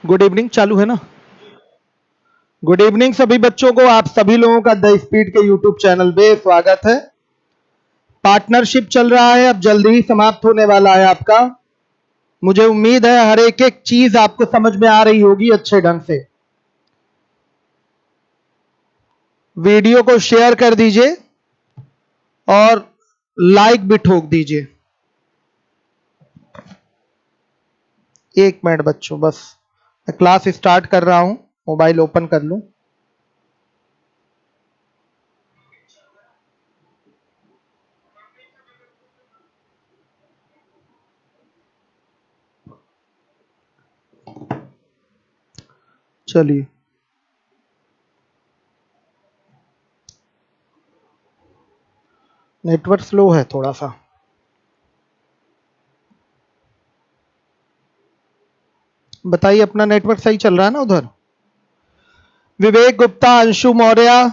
Good evening चालू है ना। गुड इवनिंग सभी बच्चों को, आप सभी लोगों का द स्पीड के यूट्यूब चैनल पे स्वागत है। पार्टनरशिप चल रहा है, अब जल्दी ही समाप्त होने वाला है आपका। मुझे उम्मीद है हर एक एक चीज आपको समझ में आ रही होगी अच्छे ढंग से। वीडियो को शेयर कर दीजिए और लाइक भी ठोक दीजिए। एक मिनट बच्चों, बस मैं क्लास स्टार्ट कर रहा हूं, मोबाइल ओपन कर लूं। चलिए, नेटवर्क स्लो है थोड़ा सा। बताइए, अपना नेटवर्क सही चल रहा है ना उधर? विवेक गुप्ता, अंशु मौर्य,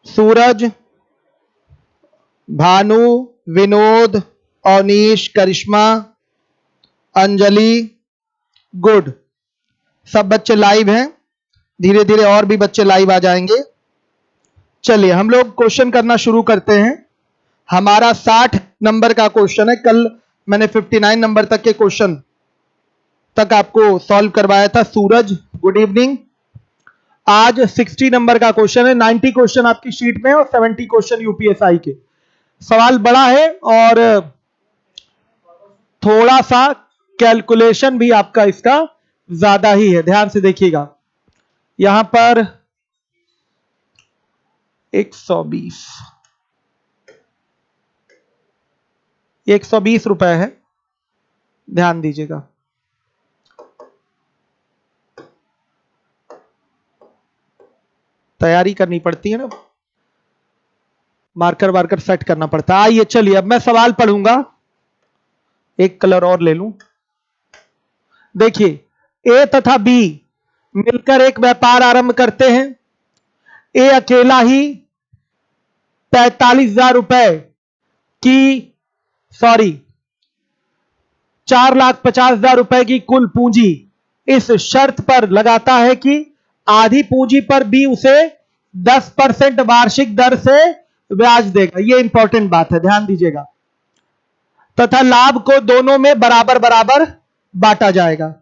सूरज, भानु, विनोद, अवनीश, करिश्मा, अंजलि, गुड। सब बच्चे लाइव हैं, धीरे धीरे और भी बच्चे लाइव आ जाएंगे। चलिए हम लोग क्वेश्चन करना शुरू करते हैं। हमारा 60 नंबर का क्वेश्चन है। कल मैंने 59 नंबर तक के क्वेश्चन तक आपको सॉल्व करवाया था। सूरज गुड इवनिंग। आज 60 नंबर का क्वेश्चन है। 90 क्वेश्चन आपकी शीट में और 70 क्वेश्चन यूपीएसआई के। सवाल बड़ा है और थोड़ा सा कैलकुलेशन भी आपका इसका ज्यादा ही है, ध्यान से देखिएगा। यहां पर 120 रुपए है, ध्यान दीजिएगा। तैयारी करनी पड़ती है ना, मार्कर वार्कर सेट करना पड़ता है। आइए चलिए, अब मैं सवाल पढ़ूंगा। एक कलर और ले लूं। देखिए, ए तथा बी मिलकर एक व्यापार आरंभ करते हैं। ए अकेला ही 45,000 रुपए की 4,50,000 रुपए की कुल पूंजी इस शर्त पर लगाता है कि आधी पूंजी पर बी उसे 10% वार्षिक दर से ब्याज देगा। यह इंपॉर्टेंट बात है, ध्यान दीजिएगा। तथा लाभ को दोनों में बराबर बराबर बांटा जाएगा।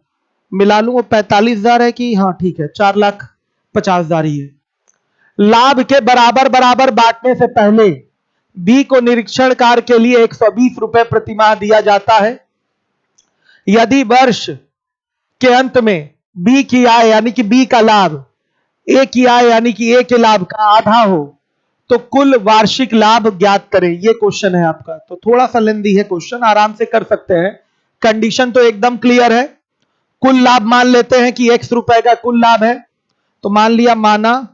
मिला लूं, वो 45,000 है कि हाँ ठीक है, 4,50,000 ही है। लाभ के बराबर बराबर बांटने से पहले बी को निरीक्षण कार्य के लिए 120 रुपए प्रति माह दिया जाता है। यदि वर्ष के अंत में बी की आय यानी कि बी का लाभ ए की आय यानी कि ए के लाभ का आधा हो तो कुल वार्षिक लाभ ज्ञात करें। यह क्वेश्चन है आपका। तो थोड़ा सा लेंदी है क्वेश्चन, आराम से कर सकते हैं। कंडीशन तो एकदम क्लियर है। कुल लाभ मान लेते हैं कि x रुपए का कुल लाभ है, तो मान लिया, माना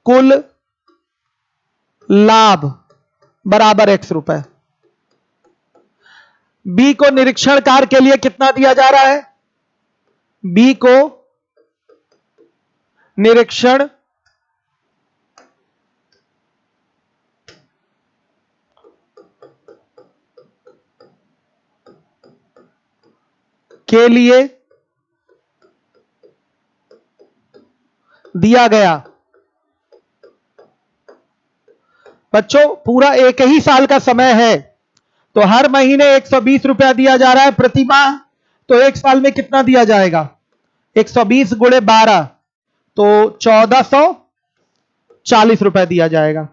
कुल लाभ बराबर x रुपए। बी को निरीक्षण कार्य के लिए कितना दिया जा रहा है? बी को निरीक्षण के लिए दिया गया। बच्चों, पूरा एक ही साल का समय है, तो हर महीने 120 रुपया दिया जा रहा है प्रति माह। तो एक साल में कितना दिया जाएगा? 120 गुणे 12 तो 1440 रुपए दिया जाएगा।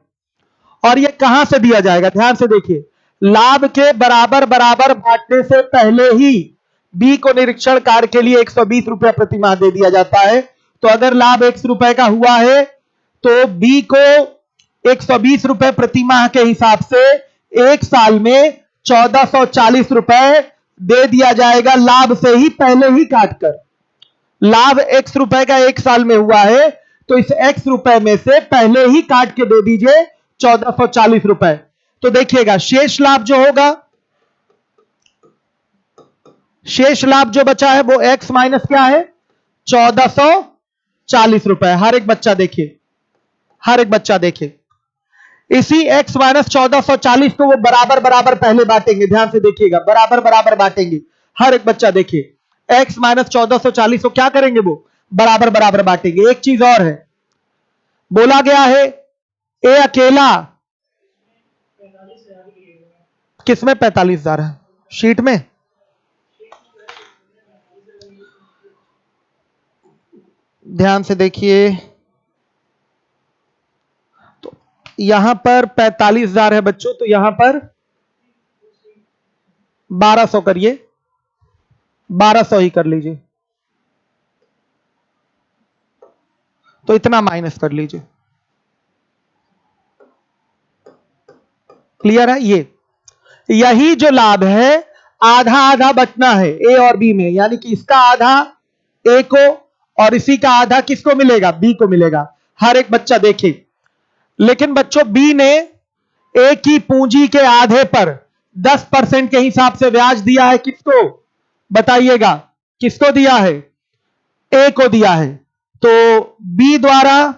और यह कहां से दिया जाएगा? ध्यान से देखिए, लाभ के बराबर बराबर बांटने से पहले ही बी को निरीक्षण कार्य के लिए 120 रुपया प्रति माह दे दिया जाता है। तो अगर लाभ 100 रुपए का हुआ है तो बी को 120 रुपए प्रति माह के हिसाब से एक साल में 1440 रुपए दे दिया जाएगा, लाभ से ही पहले ही काटकर। लाभ x रुपए का एक साल में हुआ है तो इस x रुपए में से पहले ही काट के दे दीजिए 1440 रुपए। तो देखिएगा, शेष लाभ जो होगा, शेष लाभ जो बचा है वो x माइनस क्या है? 1440 रुपए। हर एक बच्चा देखिए, हर एक बच्चा देखिए, इसी x माइनस 1440 को वो बराबर बराबर पहले बांटेंगे। ध्यान से देखिएगा, बराबर बराबर बांटेंगे। हर एक बच्चा देखिए, x माइनस 1440 को क्या करेंगे, वो बराबर बराबर बांटेंगे। एक चीज और है, बोला गया है ए अकेला, किसमें 45,000 है शीट में, ध्यान से देखिए। तो यहां पर 45,000 है बच्चों, तो यहां पर 1200 करिए, 1200 ही कर लीजिए, तो इतना माइनस कर लीजिए। क्लियर है? ये यही जो लाभ है आधा आधा बचना है ए और बी में, यानी कि इसका आधा ए को और इसी का आधा किसको मिलेगा, बी को मिलेगा। हर एक बच्चा देखे। लेकिन बच्चों बी ने ए की पूंजी के आधे पर 10% के हिसाब से ब्याज दिया है, किसको बताइएगा, किसको दिया है, ए को दिया है। तो बी द्वारा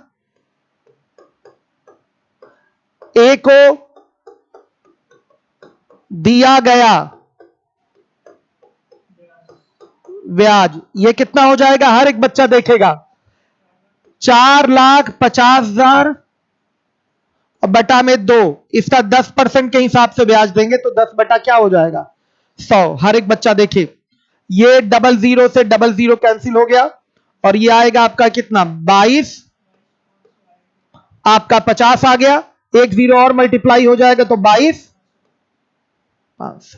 ए को दिया गया ब्याज, ये कितना हो जाएगा, हर एक बच्चा देखेगा, 4,50,000 बटा में 2, इसका 10% के हिसाब से ब्याज देंगे तो 10 बटा क्या हो जाएगा, 100। हर एक बच्चा देखे, ये 00 से 00 कैंसिल हो गया और ये आएगा आपका कितना, 22, आपका 50 आ गया, एक 0 और मल्टीप्लाई हो जाएगा तो 22,500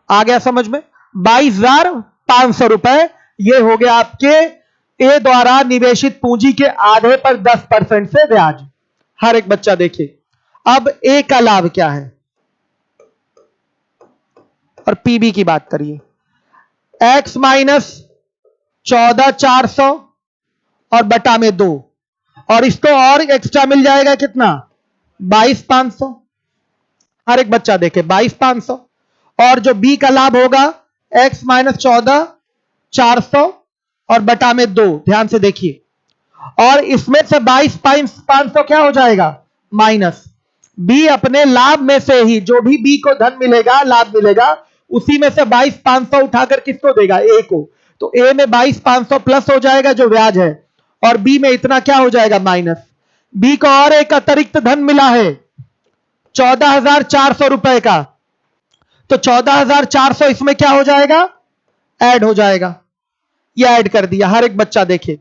आ गया समझ में, 22,500 रुपए। ये हो गया आपके ए द्वारा निवेशित पूंजी के आधे पर 10% से ब्याज। हर एक बच्चा देखे। अब ए का लाभ क्या है और पीबी की बात करिए, x माइनस 14,400 और बटा में 2, और इसको और एक्स्ट्रा मिल जाएगा कितना, 22,500। हर एक बच्चा देखे 22,500। और जो बी का लाभ होगा x माइनस 14,400 और बटा में 2, ध्यान से देखिए, और इसमें से 22,500 क्या हो जाएगा, माइनस। बी अपने लाभ में से ही, जो भी बी को धन मिलेगा, लाभ मिलेगा, उसी में से 22,500 उठाकर किसको देगा, ए को। तो ए में 22,500 प्लस हो जाएगा जो ब्याज है, और बी में इतना क्या हो जाएगा, माइनस। बी को और एक अतिरिक्त धन मिला है 14,400 रुपए का, तो 14,400 इसमें क्या हो जाएगा, ऐड हो जाएगा। ये ऐड कर दिया, हर एक बच्चा देखे।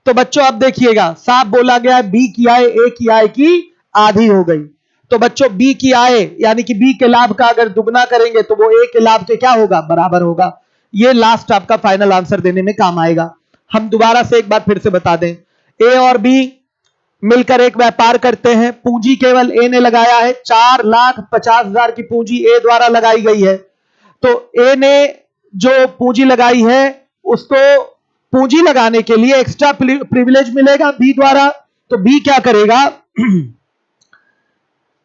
तो बच्चों अब देखिएगा, साफ बोला गया बी की आय ए की आय की आधी हो गई। तो बच्चों बी की आय यानी कि बी के लाभ का अगर दुगना करेंगे तो वो ए के लाभ के क्या होगा, बराबर होगा। ये लास्ट आपका फाइनल आंसर देने में काम आएगा। हम दोबारा से एक बार फिर से बता दें, ए और बी मिलकर एक व्यापार करते हैं, पूंजी केवल ए ने लगाया है, 4,50,000 की पूंजी ए द्वारा लगाई गई है। तो ए ने जो पूंजी लगाई है उसको पूंजी लगाने के लिए एक्स्ट्रा प्रिविलेज मिलेगा बी द्वारा। तो बी क्या करेगा,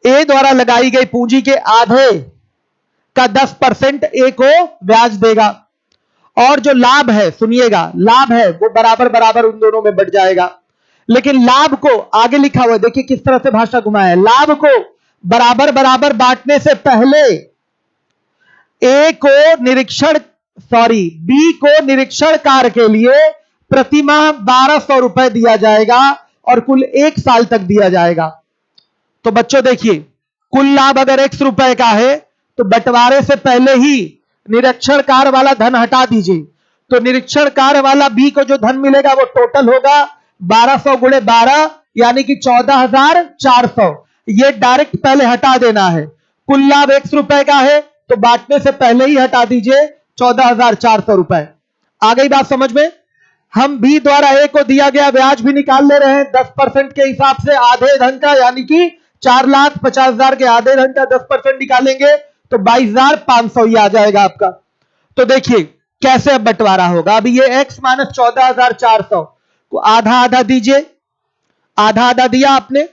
ए द्वारा लगाई गई पूंजी के आधे का 10% ए को ब्याज देगा, और जो लाभ है, सुनिएगा, लाभ है वो बराबर बराबर उन दोनों में बढ़ जाएगा। लेकिन लाभ को आगे लिखा हुआ है, देखिए किस तरह से भाषा घुमाया है, लाभ को बराबर बराबर बांटने से पहले ए को बी को निरीक्षण कार्य के लिए प्रतिमाह 1,200 रुपए दिया जाएगा और कुल 1 साल तक दिया जाएगा। तो बच्चों देखिए, कुल लाभ अगर x रुपए का है तो बंटवारे से पहले ही निरीक्षण कार्य वाला धन हटा दीजिए। तो निरीक्षण कार्य वाला बी को जो धन मिलेगा वो टोटल होगा 1200 गुणे 12 यानी कि 14,400। ये डायरेक्ट पहले हटा देना है। कुल लाभ x रुपए का है तो बांटने से पहले ही हटा दीजिए 14,400 रुपए। आ गई बात समझ में। हम बी द्वारा ए को दिया गया ब्याज भी निकाल ले रहे हैं 10% के हिसाब से, आधे धन का, यानी कि 4,50,000 के आधे धन का 10% निकालेंगे तो 22,500 ही आ जाएगा आपका। तो देखिए कैसे अब बंटवारा होगा। अभी ये x माइनस 14,400 को आधा आधा दीजिए, आधा आधा दिया आपने।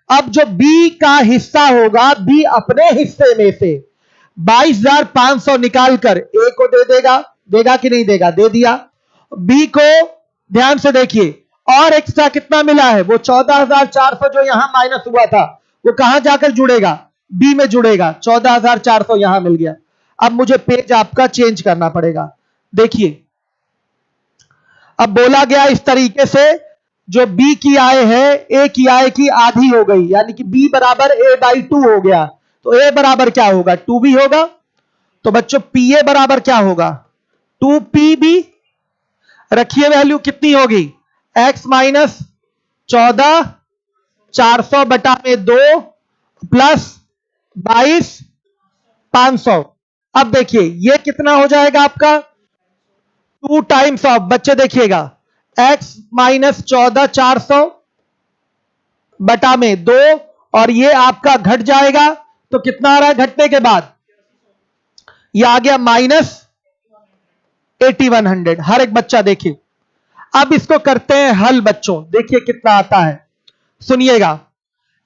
अब जो बी का हिस्सा होगा, बी अपने हिस्से में से 22,500 निकालकर ए को दे देगा, देगा कि नहीं देगा, दे दिया। बी को ध्यान से देखिए और एक्स्ट्रा कितना मिला है, वो 14,400 जो यहां माइनस हुआ था वो कहां जाकर जुड़ेगा, बी में जुड़ेगा। 14,400 यहां मिल गया। अब मुझे पेज आपका चेंज करना पड़ेगा। देखिए अब बोला गया इस तरीके से, जो बी की आय है ए की आय की आधी हो गई, यानी कि बी बराबर ए बाई 2 हो गया, तो ए बराबर क्या होगा 2b होगा। तो बच्चों पी ए बराबर क्या होगा 2pb। रखिए वैल्यू कितनी होगी x माइनस 14 400 बटा में 2 प्लस 22 500। अब देखिए ये कितना हो जाएगा आपका 2 टाइम्स ऑफ, बच्चे देखिएगा x माइनस 14 400 बटा में 2, और ये आपका घट जाएगा तो कितना आ रहा है घटने के बाद, ये आ गया माइनस 8100। हर एक बच्चा देखिए। अब इसको करते हैं हल बच्चों, देखिए कितना आता है, सुनिएगा।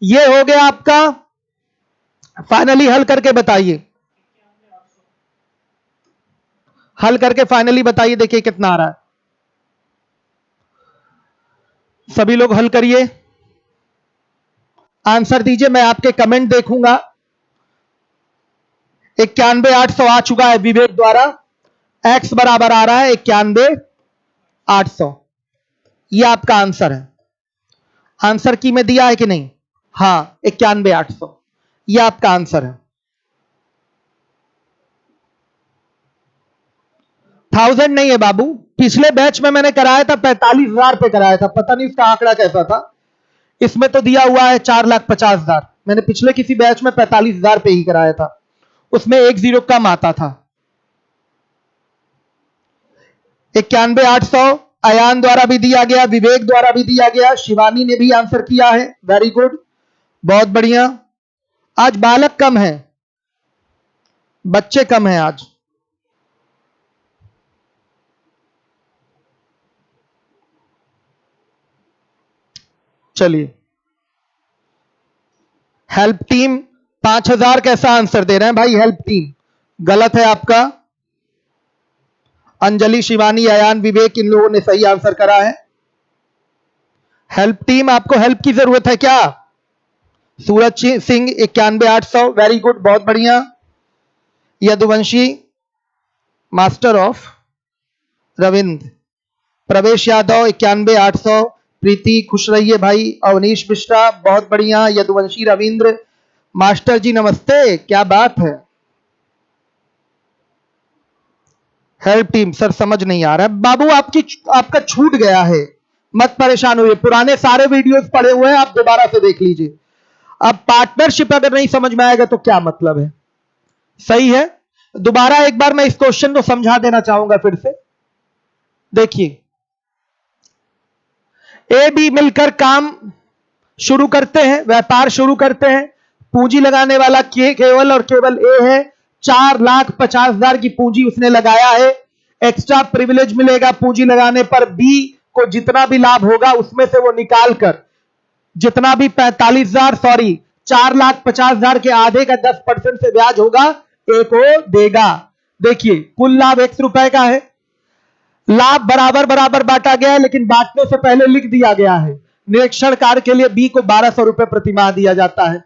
ये हो गया आपका, फाइनली हल करके बताइए, हल करके फाइनली बताइए, देखिए कितना आ रहा है। सभी लोग हल करिए, आंसर दीजिए, मैं आपके कमेंट देखूंगा। 91800 आ चुका है विवेक द्वारा, x बराबर आ रहा है 91800। यह आपका आंसर है। आंसर की में दिया है कि नहीं, हां 91800, यह आपका आंसर है। 1000 नहीं है बाबू, पिछले बैच में मैंने कराया था 45,000 पे कराया था, पता नहीं उसका आंकड़ा कैसा था। इसमें तो दिया हुआ है 4,50,000। मैंने पिछले किसी बैच में 45,000 पे ही कराया था, उसमें 1 जीरो कम आता था। 91800 अयान द्वारा भी दिया गया, विवेक द्वारा भी दिया गया, शिवानी ने भी आंसर किया है, वेरी गुड, बहुत बढ़िया। आज बालक कम है, बच्चे कम हैं आज। चलिए हेल्प टीम 5000 कैसा आंसर दे रहे हैं भाई, हेल्प टीम गलत है आपका। अंजलि, शिवानी, अयान, विवेक, इन लोगों ने सही आंसर करा है। हेल्प टीम आपको हेल्प की जरूरत है क्या? सूरज सिंह 91800, वेरी गुड, बहुत बढ़िया। यदुवंशी मास्टर ऑफ रविंद्र, प्रवेश यादव 91800, प्रीति खुश रहिए भाई, अवनीश मिश्रा बहुत बढ़िया, यदुवंशी रविंद्र मास्टर जी नमस्ते, क्या बात है। हेल्प टीम सर समझ नहीं आ रहा है बाबू, आपका छूट गया है, मत परेशान हुए, पुराने सारे वीडियोस पड़े हुए हैं, आप दोबारा से देख लीजिए। अब पार्टनरशिप अगर नहीं समझ में आएगा तो क्या मतलब है, सही है। दोबारा एक बार मैं इस क्वेश्चन को समझा देना चाहूंगा फिर से। देखिए ए बी मिलकर काम शुरू करते हैं, व्यापार शुरू करते हैं, पूंजी लगाने वाला केवल और केवल ए है, 4,50,000 की पूंजी उसने लगाया है। एक्स्ट्रा प्रिविलेज मिलेगा पूंजी लगाने पर, बी को जितना भी लाभ होगा उसमें से वो निकाल कर जितना भी 4,50,000 के आधे का 10% से ब्याज होगा ए को देगा। देखिए कुल लाभ 1 रुपए का है, लाभ बराबर बराबर बांटा गया है, लेकिन बांटने से पहले लिख दिया गया है निरीक्षण कार्य के लिए बी को 1200 रुपए प्रतिमाह दिया जाता है।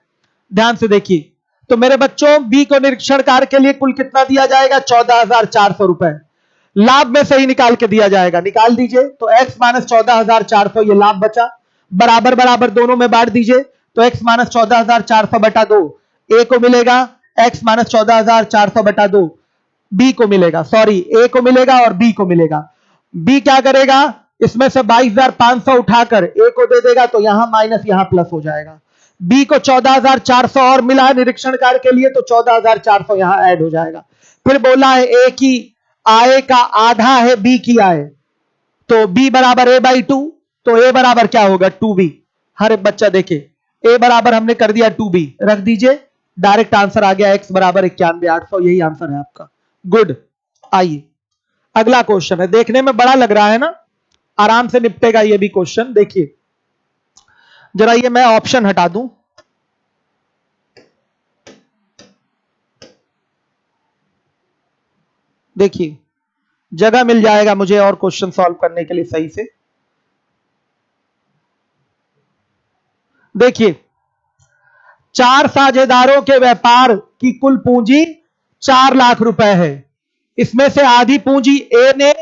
ध्यान से देखिए, तो मेरे बच्चों बी को निरीक्षण कार्य के लिए कुल कितना दिया जाएगा 14,400 रुपए, लाभ में से ही निकाल के दिया जाएगा, निकाल दीजिए। तो x माइनस 14,400 ये लाभ बचा, बराबर बराबर दोनों में बांट दीजिए, तो x माइनस 14,400 बटा 2 ए को मिलेगा, x माइनस 14,400 बटा 2 बी को मिलेगा, सॉरी ए को मिलेगा और बी को मिलेगा। बी क्या करेगा, इसमें से 22,500 उठाकर ए को दे देगा, तो यहां माइनस यहां प्लस हो जाएगा। बी को 14,400 और मिला है निरीक्षण कार्य के लिए, तो 14,400 यहां ऐड हो जाएगा। फिर बोला है ए की आय का आधा है बी की आय, तो बी बराबर ए बाई 2, तो ए बराबर क्या होगा 2b। हर एक बच्चा देखे, ए बराबर हमने कर दिया 2b, रख दीजिए, डायरेक्ट आंसर आ गया x बराबर 91,800, यही आंसर है आपका। गुड, आइए अगला क्वेश्चन है, देखने में बड़ा लग रहा है ना, आराम से निपटेगा ये भी क्वेश्चन। देखिए जरा ये मैं ऑप्शन हटा दूं, देखिए जगह मिल जाएगा मुझे और क्वेश्चन सॉल्व करने के लिए सही से। देखिए 4 साझेदारों के व्यापार की कुल पूंजी 4 लाख रुपए है। इसमें से आधी पूंजी ए ने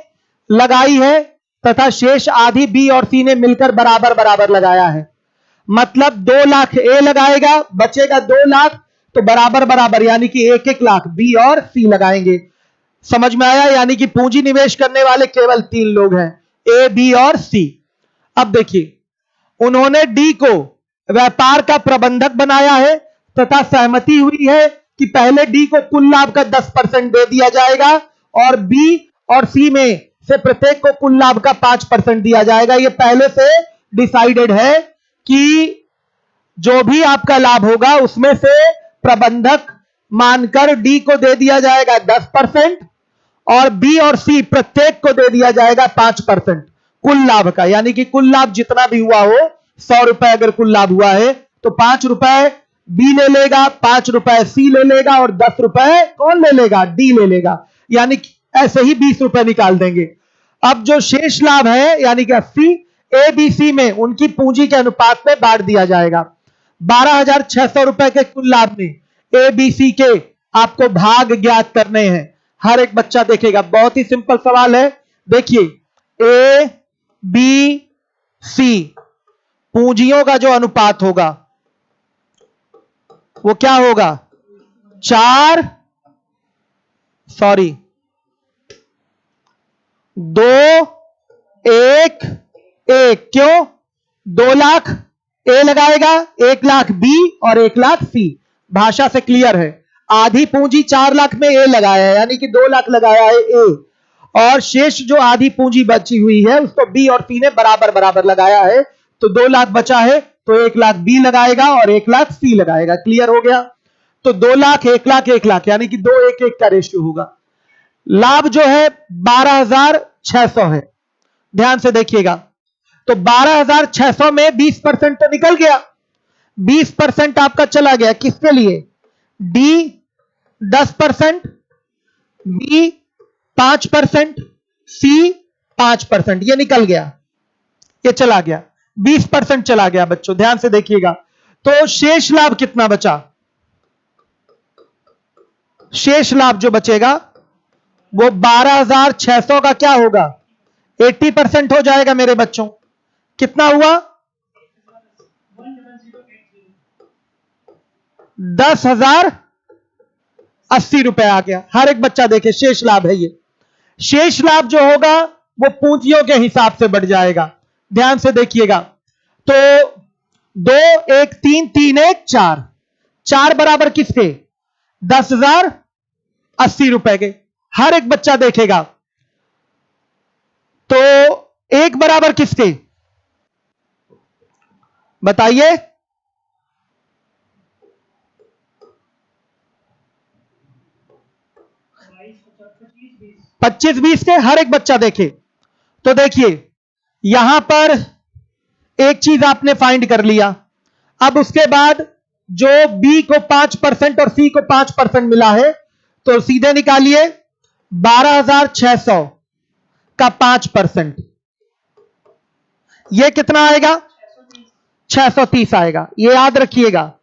लगाई है तथा शेष आधी बी और सी ने मिलकर बराबर बराबर लगाया है। मतलब 2 लाख ए लगाएगा, बचेगा 2 लाख, तो बराबर बराबर यानी कि 1-1 लाख बी और सी लगाएंगे। समझ में आया? यानी कि पूंजी निवेश करने वाले केवल 3 लोग हैं, ए, बी और सी। अब देखिए, उन्होंने डी को व्यापार का प्रबंधक बनाया है तथा सहमति हुई है कि पहले डी को कुल लाभ का 10% दे दिया जाएगा और बी और सी में से प्रत्येक को कुल लाभ का 5% दिया जाएगा। यह पहले से डिसाइडेड है कि जो भी आपका लाभ होगा उसमें से प्रबंधक मानकर डी को दे दिया जाएगा 10% और बी और सी प्रत्येक को दे दिया जाएगा 5% कुल लाभ का। यानी कि कुल लाभ जितना भी हुआ हो, 100 रुपए अगर कुल लाभ हुआ है तो 5 रुपए बी ले लेगा, 5 रुपए सी ले लेगा और 10 रुपए कौन ले लेगा? डी ले लेगा। यानी कि ऐसे ही 20 रुपए निकाल देंगे। अब जो शेष लाभ है यानी कि 80 ए बी सी में उनकी पूंजी के अनुपात में बांट दिया जाएगा। 12,600 रुपए के कुल लाभ में ए बी सी के आपको भाग ज्ञात करने हैं। हर एक बच्चा देखेगा, बहुत ही सिंपल सवाल है। देखिए, ए बी सी पूंजियों का जो अनुपात होगा वो क्या होगा? 2 1 1। क्यों? 2 लाख ए लगाएगा, 1 लाख बी और 1 लाख सी। भाषा से क्लियर है। आधी पूंजी 4 लाख में ए लगाया है यानी कि 2 लाख लगाया है ए, और शेष जो आधी पूंजी बची हुई है उसको बी और सी ने बराबर बराबर लगाया है। तो 2 लाख बचा है तो 1 लाख बी लगाएगा और 1 लाख सी लगाएगा। क्लियर हो गया? तो 2 लाख 1 लाख 1 लाख यानी कि 2-1-1 का रेशियो होगा। लाभ जो है 12,600 है। ध्यान से देखिएगा, तो 12,600 में 20% तो निकल गया। 20% आपका चला गया किसके लिए? डी 10%, बी 5%, सी 5%। ये निकल गया, ये चला गया, 20% चला गया। बच्चों ध्यान से देखिएगा, तो शेष लाभ कितना बचा? शेष लाभ जो बचेगा वो 12,600 का क्या होगा? 80% हो जाएगा मेरे बच्चों। कितना हुआ? 10,080 रुपए आ गया। हर एक बच्चा देखे, शेष लाभ है ये। शेष लाभ जो होगा वो पूंजियों के हिसाब से बढ़ जाएगा। ध्यान से देखिएगा, तो 2 1 3 3 1 4 4 बराबर किसके? 10,080 रुपए के। हर एक बच्चा देखेगा, तो 1 बराबर किसके? बताइए। 25-20 के। हर एक बच्चा देखे, तो देखिए यहां पर एक चीज आपने फाइंड कर लिया। अब उसके बाद जो बी को 5% और सी को 5% मिला है तो सीधे निकालिए 12,600 का 5%, यह कितना आएगा? 630 आएगा। यह याद रखिएगा,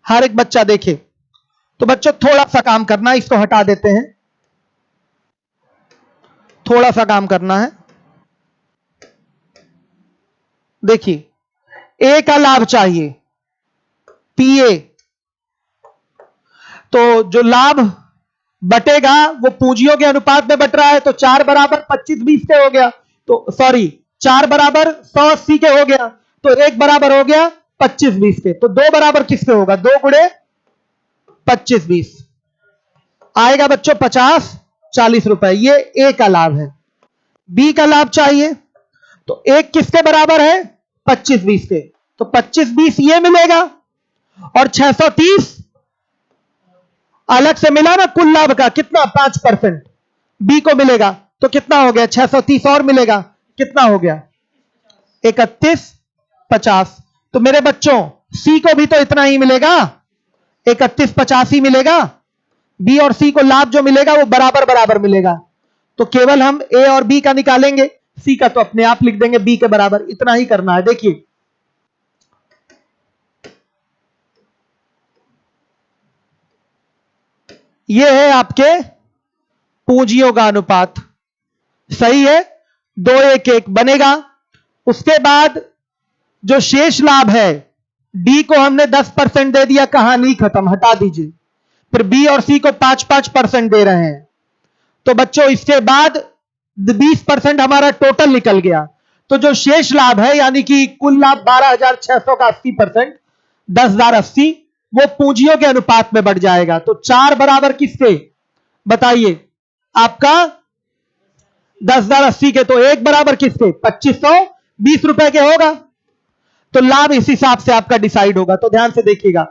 हर एक बच्चा देखे। तो बच्चों थोड़ा सा काम करना है, इसको हटा देते हैं। थोड़ा सा काम करना है। देखिए, ए का लाभ चाहिए, पीए। तो जो लाभ बटेगा वो पूंजियों के अनुपात में बट रहा है, तो 4 बराबर 25-20 के हो गया। तो सॉरी, 4 बराबर 180 के हो गया, तो 1 बराबर हो गया 25-20 के। तो 2 बराबर किसके होगा? 2 गुणे 25-20 आएगा बच्चों 50-40 रुपए। ये ए का लाभ है। बी का लाभ चाहिए, तो 1 किसके बराबर है? 25-20 के। तो 25-20 ये मिलेगा और 630 अलग से मिला ना कुल लाभ का, कितना? 5% बी को मिलेगा, तो कितना हो गया? 630 और मिलेगा, कितना हो गया? 3150। तो मेरे बच्चों सी को भी तो इतना ही मिलेगा, 3150 ही मिलेगा। बी और सी को लाभ जो मिलेगा वो बराबर बराबर मिलेगा। तो केवल हम ए और बी का निकालेंगे, सी का तो अपने आप लिख देंगे बी के बराबर। इतना ही करना है। देखिए, ये है आपके पूंजियों का अनुपात, सही है, 2:1 बनेगा। उसके बाद जो शेष लाभ है, डी को हमने 10% दे दिया, कहानी खत्म, हटा दीजिए। फिर बी और सी को 5-5% दे रहे हैं। तो बच्चों इसके बाद 20% हमारा टोटल निकल गया। तो जो शेष लाभ है यानी कि कुल लाभ 12,600 का 80%, 10,080, वो पूंजियों के अनुपात में बढ़ जाएगा। तो 4 बराबर किसके बताइए, आपका 10,080 के। तो 1 बराबर किसके, 2520 रुपए के होगा। तो लाभ इस हिसाब से आपका डिसाइड होगा। तो ध्यान से देखिएगा,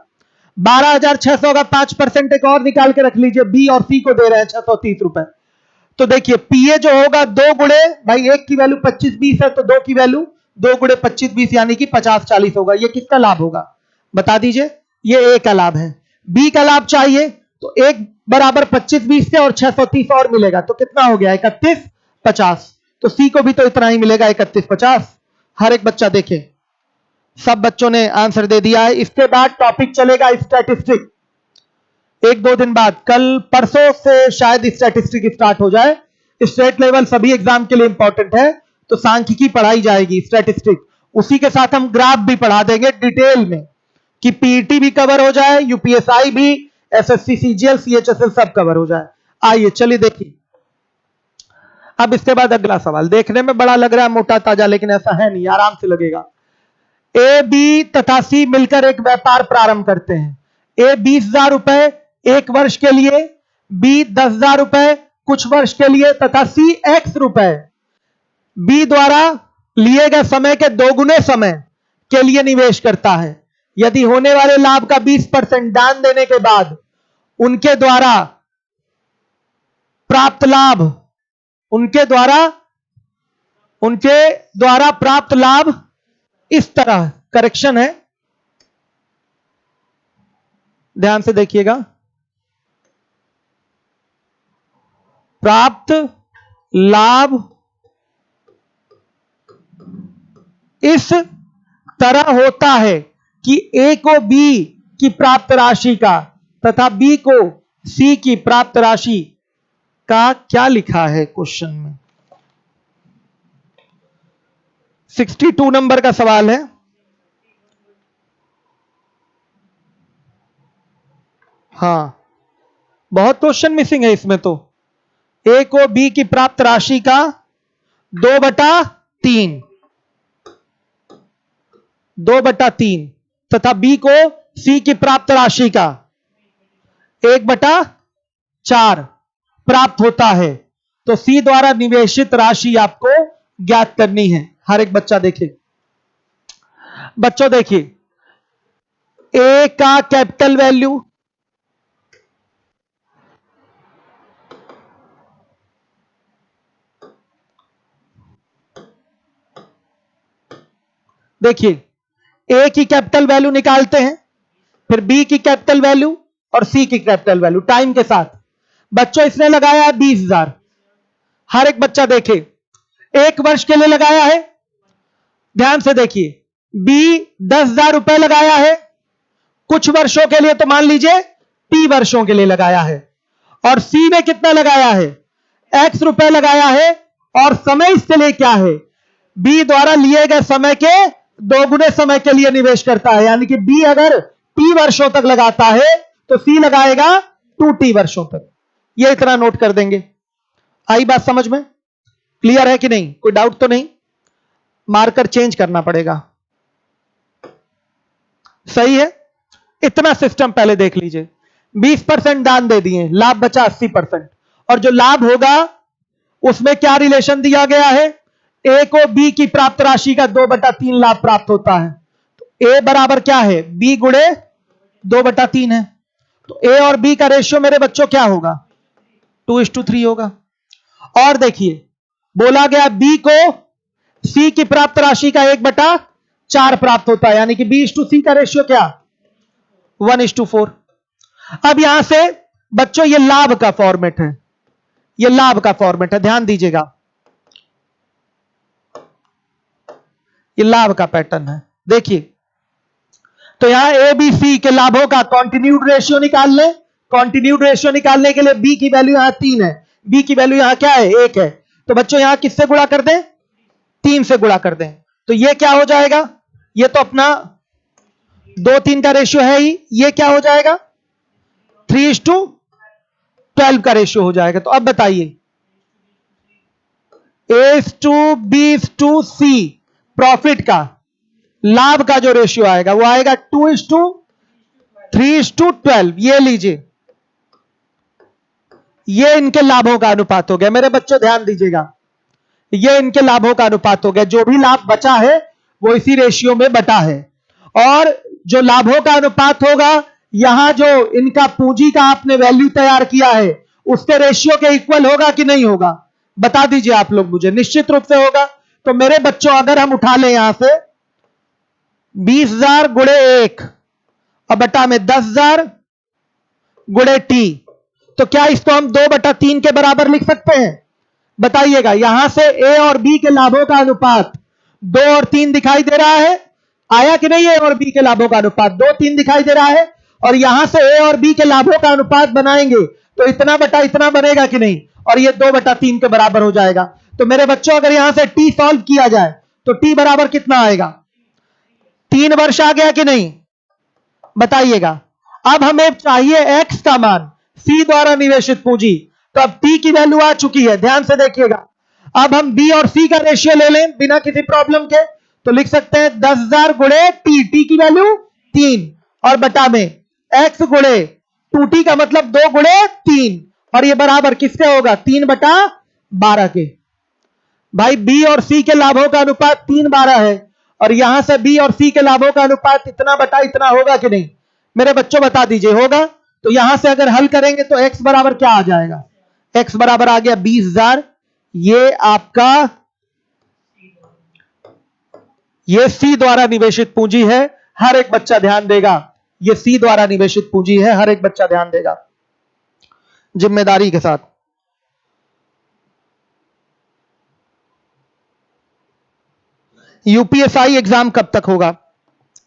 12,600 का 5% एक और निकाल के रख लीजिए, बी और सी को दे रहे हैं 630 रुपए। तो देखिए पीए जो होगा 2 गुणे, भाई एक की वैल्यू 25-20 है तो 2 की वैल्यू 2 गुणे 25-20 यानी कि 50-40 होगा। ये किसका लाभ होगा बता दीजिए, ये ए का लाभ है। बी का लाभ चाहिए तो 1 बराबर 25-20 से और 630 और मिलेगा, तो कितना हो गया 31-50। तो सी को भी तो इतना ही मिलेगा 31-50। हर एक बच्चा देखे, सब बच्चों ने आंसर दे दिया है। इसके बाद टॉपिक चलेगा स्टैटिस्टिक। 1-2 दिन बाद, कल परसों से शायद स्टैटिस्टिक स्टार्ट हो जाए। स्टेट लेवल सभी एग्जाम के लिए इंपॉर्टेंट है, तो सांख्यिकी पढ़ाई जाएगी, स्टैटिस्टिक। उसी के साथ हम ग्राफ भी पढ़ा देंगे डिटेल में, कि पीईटी भी कवर हो जाए, यूपीएसआई भी, एसएससी, सीजीएल, सीएचएसएल सब कवर हो जाए। आइए चलिए देखिए। अब इसके बाद अगला सवाल, देखने में बड़ा लग रहा है मोटा ताजा, लेकिन ऐसा है नहीं, आराम से लगेगा। ए, बी तथा सी मिलकर एक व्यापार प्रारंभ करते हैं। ए 20,000 रुपए 1 वर्ष के लिए, बी 10,000 रुपए कुछ वर्ष के लिए तथा सी x रुपए बी द्वारा लिए गए समय के 2 गुने समय के लिए निवेश करता है। यदि होने वाले लाभ का 20% दान देने के बाद उनके द्वारा प्राप्त लाभ, उनके द्वारा प्राप्त लाभ इस तरह, करेक्शन है, ध्यान से देखिएगा, प्राप्त लाभ इस तरह होता है कि ए को बी की प्राप्त राशि का तथा बी को सी की प्राप्त राशि का, क्या लिखा है क्वेश्चन में, 62 नंबर का सवाल है। हां, बहुत क्वेश्चन मिसिंग है इसमें। तो ए को बी की प्राप्त राशि का 2/3 तथा बी को सी की प्राप्त राशि का 1/4 प्राप्त होता है। तो सी द्वारा निवेशित राशि आपको ज्ञात करनी है। हर एक बच्चा देखे, बच्चों देखिए, ए का कैपिटल वैल्यू, देखिए ए की कैपिटल वैल्यू निकालते हैं, फिर बी की कैपिटल वैल्यू और सी की कैपिटल वैल्यू टाइम के साथ। बच्चों इसने लगाया है 20,000, हर एक बच्चा देखे, 1 वर्ष के लिए लगाया है। ध्यान से देखिए, बी 10,000 रुपए लगाया है कुछ वर्षों के लिए, तो मान लीजिए टी वर्षों के लिए लगाया है। और सी में कितना लगाया है, x रुपए लगाया है। और समय इसके लिए क्या है, बी द्वारा लिए गए समय के 2 गुने समय के लिए निवेश करता है। यानी कि बी अगर टी वर्षों तक लगाता है तो सी लगाएगा 2t वर्षों तक। ये इतना नोट कर देंगे। आई बात समझ में, क्लियर है कि नहीं, कोई डाउट तो नहीं, मार्कर चेंज करना पड़ेगा, सही है। इतना सिस्टम पहले देख लीजिए। 20% दान दे दिए, लाभ बचा 80%। और जो लाभ होगा उसमें क्या रिलेशन दिया गया है, ए को बी की प्राप्त राशि का 2/3 लाभ प्राप्त होता है। तो ए बराबर क्या है, बी गुणे 2/3 है। तो ए और बी का रेशियो मेरे बच्चों क्या होगा, 2:3 होगा। और देखिए बोला गया बी को सी की प्राप्त राशि का 1/4 प्राप्त होता है, यानी कि B/C का रेशियो क्या, 1:4। अब यहां से बच्चों ये लाभ का फॉर्मेट है, ये लाभ का फॉर्मेट है, ध्यान दीजिएगा, ये लाभ का पैटर्न है। देखिए तो यहां ए बी सी के लाभों का कॉन्टिन्यूड रेशियो निकाल लें कॉन्टिन्यूड रेशियो निकालने के लिए बी की वैल्यू यहां 3 है, बी की वैल्यू यहां क्या है 1 है, तो बच्चों यहां किससे गुणा कर दें 3 से गुणा कर दें, तो ये क्या हो जाएगा, ये तो अपना 2-3 का रेशियो है ही, ये क्या हो जाएगा 3:12 का रेशियो हो जाएगा। तो अब बताइए A/B/C प्रॉफिट का लाभ का जो रेशियो आएगा वो आएगा 2:3:12। ये लीजिए, ये इनके लाभों का अनुपात हो गया। मेरे बच्चों ध्यान दीजिएगा, ये इनके लाभों का अनुपात हो गया, जो भी लाभ बचा है वो इसी रेशियो में बटा है, और जो लाभों का अनुपात होगा यहां जो इनका पूंजी का आपने वैल्यू तैयार किया है उसके रेशियो के इक्वल होगा कि नहीं होगा, बता दीजिए आप लोग मुझे। निश्चित रूप से होगा। तो मेरे बच्चों अगर हम उठा लें यहां से 20,000 गुणे 1 और बटा में 10,000 गुणे टी, तो क्या इसको हम 2/3 के बराबर लिख सकते हैं, बताइएगा। यहां से ए और बी के लाभों का अनुपात 2 और 3 दिखाई दे रहा है, आया कि नहीं, ए और बी के लाभों का अनुपात 2-3 दिखाई दे रहा है, और यहां से ए और बी के लाभों का अनुपात बनाएंगे तो इतना बटा इतना बनेगा कि नहीं, और ये 2/3 के बराबर हो जाएगा। तो मेरे बच्चों अगर यहां से टी सॉल्व किया जाए तो टी बराबर कितना आएगा, 3 वर्ष आ गया कि नहीं, बताइएगा। अब हमें चाहिए एक्स का मान, सी द्वारा निवेशित पूंजी, तो अब टी की वैल्यू आ चुकी है, ध्यान से देखिएगा। अब हम बी और सी का रेशियो ले लें बिना किसी प्रॉब्लम के, तो लिख सकते हैं 10,000 गुणे टी, टी की वैल्यू 3 और बटा में एक्स गुणे 2t का मतलब 2 गुणे 3, और ये बराबर किसके होगा 3/12 के। भाई बी और सी के लाभों का अनुपात 3/12 है, और यहां से बी और सी के लाभों का अनुपात इतना बटा इतना होगा कि नहीं, मेरे बच्चों बता दीजिए होगा। तो यहां से अगर हल करेंगे तो x बराबर क्या आ जाएगा, x बराबर आ गया 20,000, ये आपका ये सी द्वारा निवेशित पूंजी है, हर एक बच्चा ध्यान देगा, ये सी द्वारा निवेशित पूंजी है, हर एक बच्चा ध्यान देगा जिम्मेदारी के साथ। यूपीएसआई एग्जाम कब तक होगा,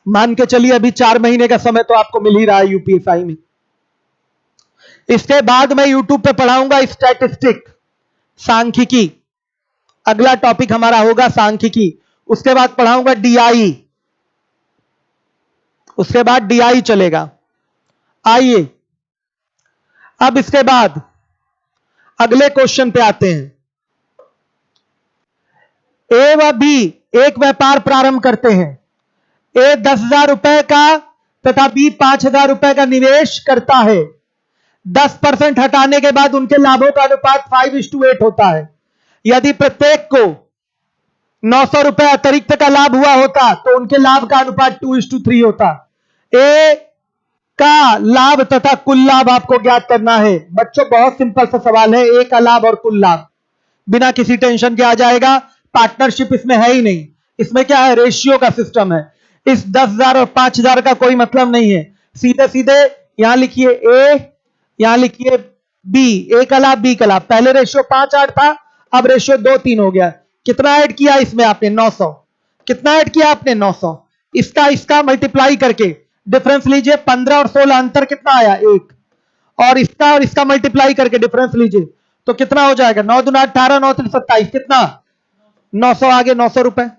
मान के चलिए अभी 4 महीने का समय तो आपको मिल ही रहा है यूपीएसआई में। इसके बाद मैं यूट्यूब पे पढ़ाऊंगा स्टैटिस्टिक, सांख्यिकी, अगला टॉपिक हमारा होगा सांख्यिकी। उसके बाद पढ़ाऊंगा डीआई, उसके बाद डीआई चलेगा। आइए अब इसके बाद अगले क्वेश्चन पे आते हैं। ए व बी एक व्यापार प्रारंभ करते हैं, ए 10,000 रुपए का तथा बी 5,000 रुपए का निवेश करता है। 10% हटाने के बाद उनके लाभों का अनुपात 5:8 होता है। यदि प्रत्येक को 900 रुपए अतिरिक्त का लाभ हुआ होता तो उनके लाभ का अनुपात 2:3 होता। ए का लाभ तथा कुल लाभ आपको ज्ञात करना है। बच्चों बहुत सिंपल सा सवाल है, ए का लाभ और कुल लाभ, बिना किसी टेंशन के आ जाएगा। पार्टनरशिप इसमें है ही नहीं, इसमें क्या है रेशियो का सिस्टम है। इस 10,000 और 5,000 का कोई मतलब नहीं है, सीधे सीधे यहां लिखिए ए, यहां लिखिए बी, ए का लाभ बी का लाभ। पहले रेशियो 5:8 था, अब रेशियो 2:3 हो गया। कितना ऐड किया इसमें आपने 900, कितना ऐड किया आपने 900, इसका मल्टीप्लाई करके डिफरेंस लीजिए, 15 और 16 अंतर कितना आया 1, और इसका मल्टीप्लाई करके डिफरेंस लीजिए तो कितना हो जाएगा 9 दूना 18, 9 3 27, कितना 900 आगे 900 रुपए।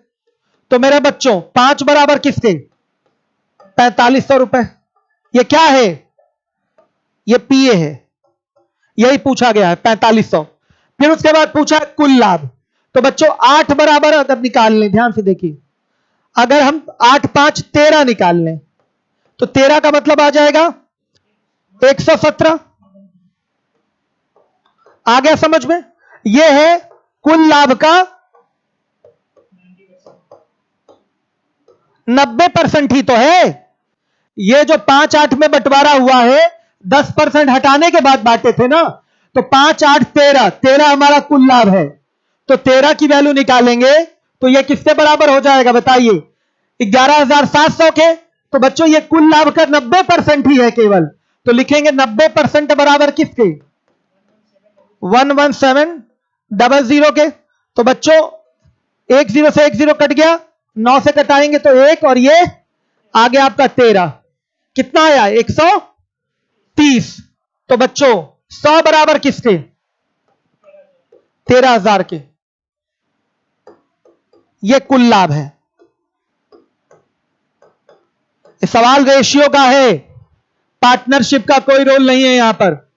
तो मेरे बच्चों 5 बराबर किसके 4500 रुपए। ये क्या है, ये पीए है, यही पूछा गया है 4500। फिर उसके बाद पूछा है कुल लाभ। तो बच्चों 8 बराबर अगर निकाल लें, ध्यान से देखिए, अगर हम 8 5 13 निकाल लें तो 13 का मतलब आ जाएगा 117। आ गया समझ में, यह है कुल लाभ का 90% ही तो है। ये जो 5-8 में बंटवारा हुआ है 10% हटाने के बाद बांटे थे ना, तो 5 8 13, 13 हमारा कुल लाभ है। तो 13 की वैल्यू निकालेंगे तो ये किसके बराबर हो जाएगा बताइए 11,700 के। तो बच्चों ये कुल लाभ का 90% ही है केवल, तो लिखेंगे 90% बराबर किसके 11700 के। तो बच्चों 1 0 से 1 0 कट गया, 9 से कटाएंगे तो 1, और ये आ गया आपका 13, कितना आया 130। तो बच्चों 100 बराबर किसके? 13,000 के। ये कुल लाभ है। सवाल रेशियो का है, पार्टनरशिप का कोई रोल नहीं है यहां पर।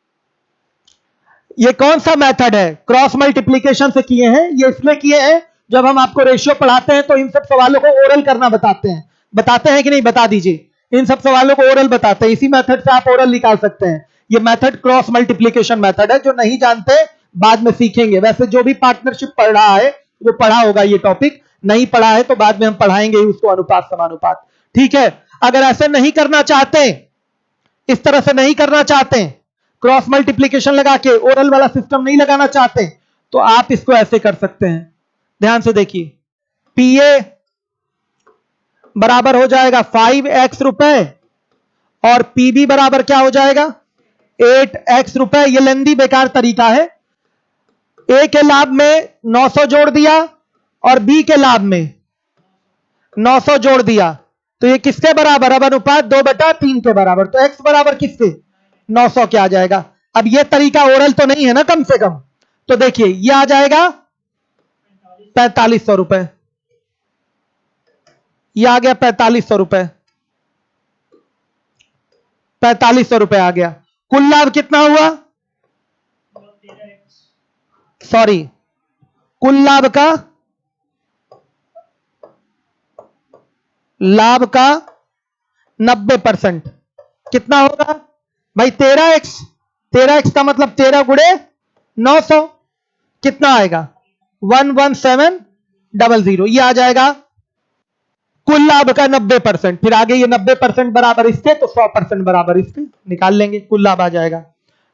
ये कौन सा मेथड है? क्रॉस मल्टीप्लीकेशन से किए हैं। ये इसलिए किए हैं, जब हम आपको रेशियो पढ़ाते हैं तो इन सब सवालों को ओरल करना बताते हैं कि नहीं? बता दीजिए। इन सब सवालों को ओरल बताते हैं, इसी मेथड से आप ओरल निकाल सकते हैं। ये मेथड क्रॉस मल्टीप्लीकेशन मेथड है, जो नहीं जानते बाद में सीखेंगे। वैसे जो भी पार्टनरशिप पढ़ रहा है वो पढ़ा होगा ये टॉपिक, नहीं पढ़ा है तो बाद में हम पढ़ाएंगे उसको, अनुपात समानुपात। ठीक है, अगर ऐसे नहीं करना चाहते, इस तरह से नहीं करना चाहते, क्रॉस मल्टीप्लीकेशन लगा के ओरल वाला सिस्टम नहीं लगाना चाहते, तो आप इसको ऐसे कर सकते हैं। ध्यान से देखिए, पीए बराबर हो जाएगा 5x रुपए और पीबी बराबर क्या हो जाएगा? 8x रुपए। ये लेंदी बेकार तरीका है। ए के लाभ में 900 जोड़ दिया और बी के लाभ में 900 जोड़ दिया, तो ये किसके बराबर? अब अनुपात 2/3 के बराबर। तो x बराबर किसके? 900 के आ जाएगा। अब ये तरीका ओरल तो नहीं है ना कम से कम, तो देखिए ये आ जाएगा 4500 रुपए। ये आ गया 4500 रुपए। 4500 रुपए आ गया। कुल लाभ कितना हुआ? सॉरी, कुल लाभ का 90% कितना होगा भाई? 13x। 13x का मतलब 13 गुणे 900, कितना आएगा? 11700। ये आ जाएगा कुल लाभ का 90%। फिर आगे ये 90% बराबर इसके, तो 100% बराबर इसके निकाल लेंगे, कुल लाभ आ जाएगा।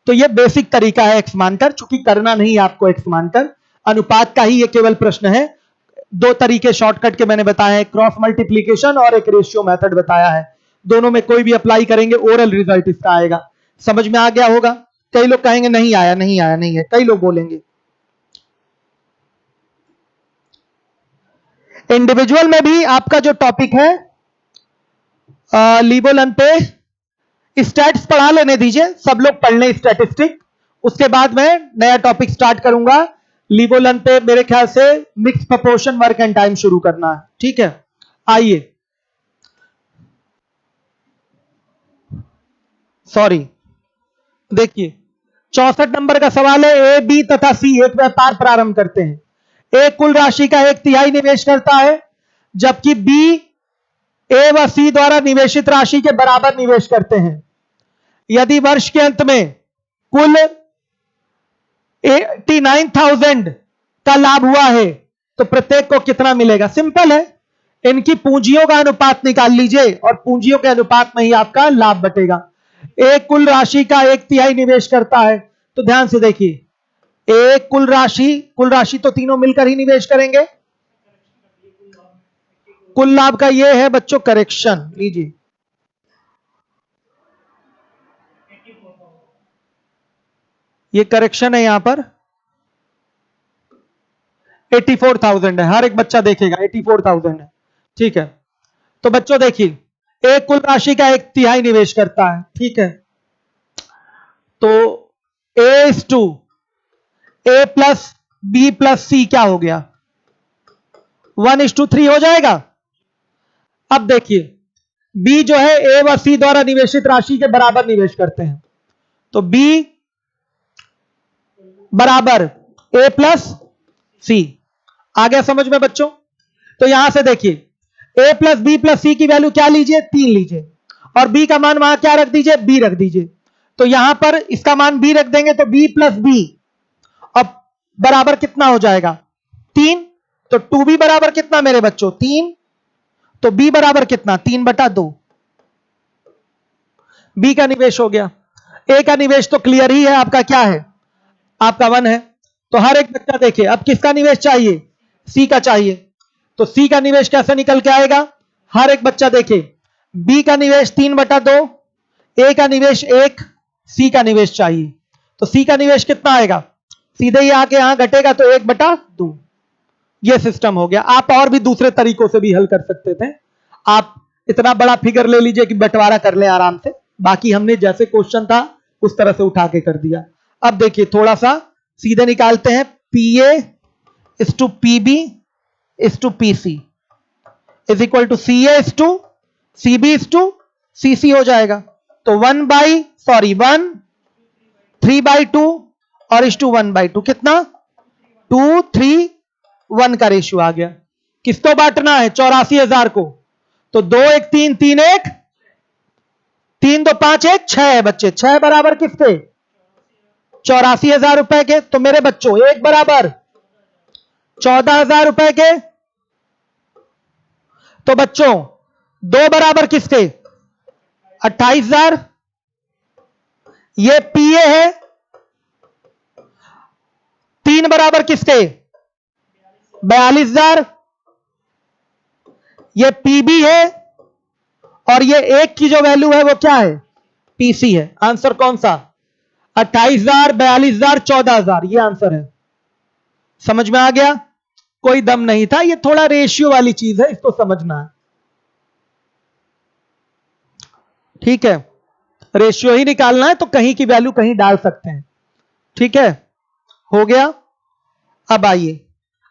तो ये बेसिक तरीका है एक्स मानकर, चूंकि करना नहीं है आपको एक्स मानकर, अनुपात का ही ये केवल प्रश्न है। दो तरीके शॉर्टकट के मैंने बताए हैं, क्रॉस मल्टीप्लीकेशन और एक रेशियो मेथड बताया है। दोनों में कोई भी अप्लाई करेंगे ओरल रिजल्ट इसका आएगा। समझ में आ गया होगा? कई लोग कहेंगे नहीं आया, नहीं आया, नहीं है, कई लोग बोलेंगे। इंडिविजुअल में भी आपका जो टॉपिक है लीबोलन पे स्टैट्स पढ़ा लेने दीजिए, सब लोग पढ़ लें स्टैटिस्टिक। उसके बाद मैं नया टॉपिक स्टार्ट करूंगा लीबोलन पे। मेरे ख्याल से mix proportion work and time शुरू करना है। ठीक है, आइए। सॉरी, देखिए 64 नंबर का सवाल है। ए, बी तथा सी एक व्यापार प्रारंभ करते हैं। ए कुल राशि का 1/3 निवेश करता है, जबकि बी ए व सी द्वारा निवेशित राशि के बराबर निवेश करते हैं। यदि वर्ष के अंत में कुल 89,000 का लाभ हुआ है तो प्रत्येक को कितना मिलेगा? सिंपल है, इनकी पूंजियों का अनुपात निकाल लीजिए और पूंजियों के अनुपात में ही आपका लाभ बटेगा। एक कुल राशि का 1/3 निवेश करता है, तो ध्यान से देखिए, एक कुल राशि तो तीनों मिलकर ही निवेश करेंगे। कुल लाभ का ये है बच्चों, करेक्शन लीजिए, ये करेक्शन है यहां पर 84,000 है। हर एक बच्चा देखेगा 84,000 है। ठीक है, तो बच्चों देखिए, एक कुल राशि का 1/3 निवेश करता है। ठीक है, तो A प्लस बी प्लस सी क्या हो गया? 1:3 हो जाएगा। अब देखिए, बी जो है ए व सी द्वारा निवेशित राशि के बराबर निवेश करते हैं, तो बी बराबर ए प्लस सी। आ गया समझ में बच्चों? तो यहां से देखिए, ए प्लस बी प्लस सी की वैल्यू क्या लीजिए? 3 लीजिए, और बी का मान वहां क्या रख दीजिए? बी रख दीजिए। तो यहां पर इसका मान बी रख देंगे, तो बी प्लस बी, अब बराबर कितना हो जाएगा? 3। तो 2b बराबर कितना मेरे बच्चों? 3। तो b बराबर कितना? 3/2। b का निवेश हो गया। a का निवेश तो क्लियर ही है, आपका क्या है? आपका 1 है। तो हर एक बच्चा देखे, अब किसका निवेश चाहिए? c का चाहिए। तो c का निवेश कैसे निकल के आएगा? हर एक बच्चा देखे, b का निवेश 3/2, a का निवेश 1, c का निवेश चाहिए। तो c का निवेश कितना आएगा? सीधे ही आके यहां घटेगा, तो 1/2। ये सिस्टम हो गया। आप और भी दूसरे तरीकों से भी हल कर सकते थे। आप इतना बड़ा फिगर ले लीजिए कि बंटवारा कर ले आराम से। बाकी हमने जैसे क्वेश्चन था उस तरह से उठा के कर दिया। अब देखिए थोड़ा सा सीधे निकालते हैं, PA is to PB is to PC is equal to CA is to CB is to CC हो जाएगा। तो 1 3/2 और इज टू 1/2 कितना 2 3 1 का रेशियो आ गया। किसको बांटना है 84,000 को, तो 2 1 3 3 1 3 2 5 1 6 है बच्चे, 6 बराबर किसके 84,000 रुपए के। तो मेरे बच्चों 1 बराबर 14,000 रुपए के, तो बच्चों 2 बराबर किसके 28,000, ये PA है। 3 बराबर किसके 42,000, ये PB है, और ये 1 की जो वैल्यू है वो क्या है PC है। आंसर कौन सा 28,000 42,000 14,000, ये आंसर है। समझ में आ गया, कोई दम नहीं था, ये थोड़ा रेशियो वाली चीज है, इसको समझना है। ठीक है, रेशियो ही निकालना है तो कहीं की वैल्यू कहीं डाल सकते हैं। ठीक है, हो गया। अब आइए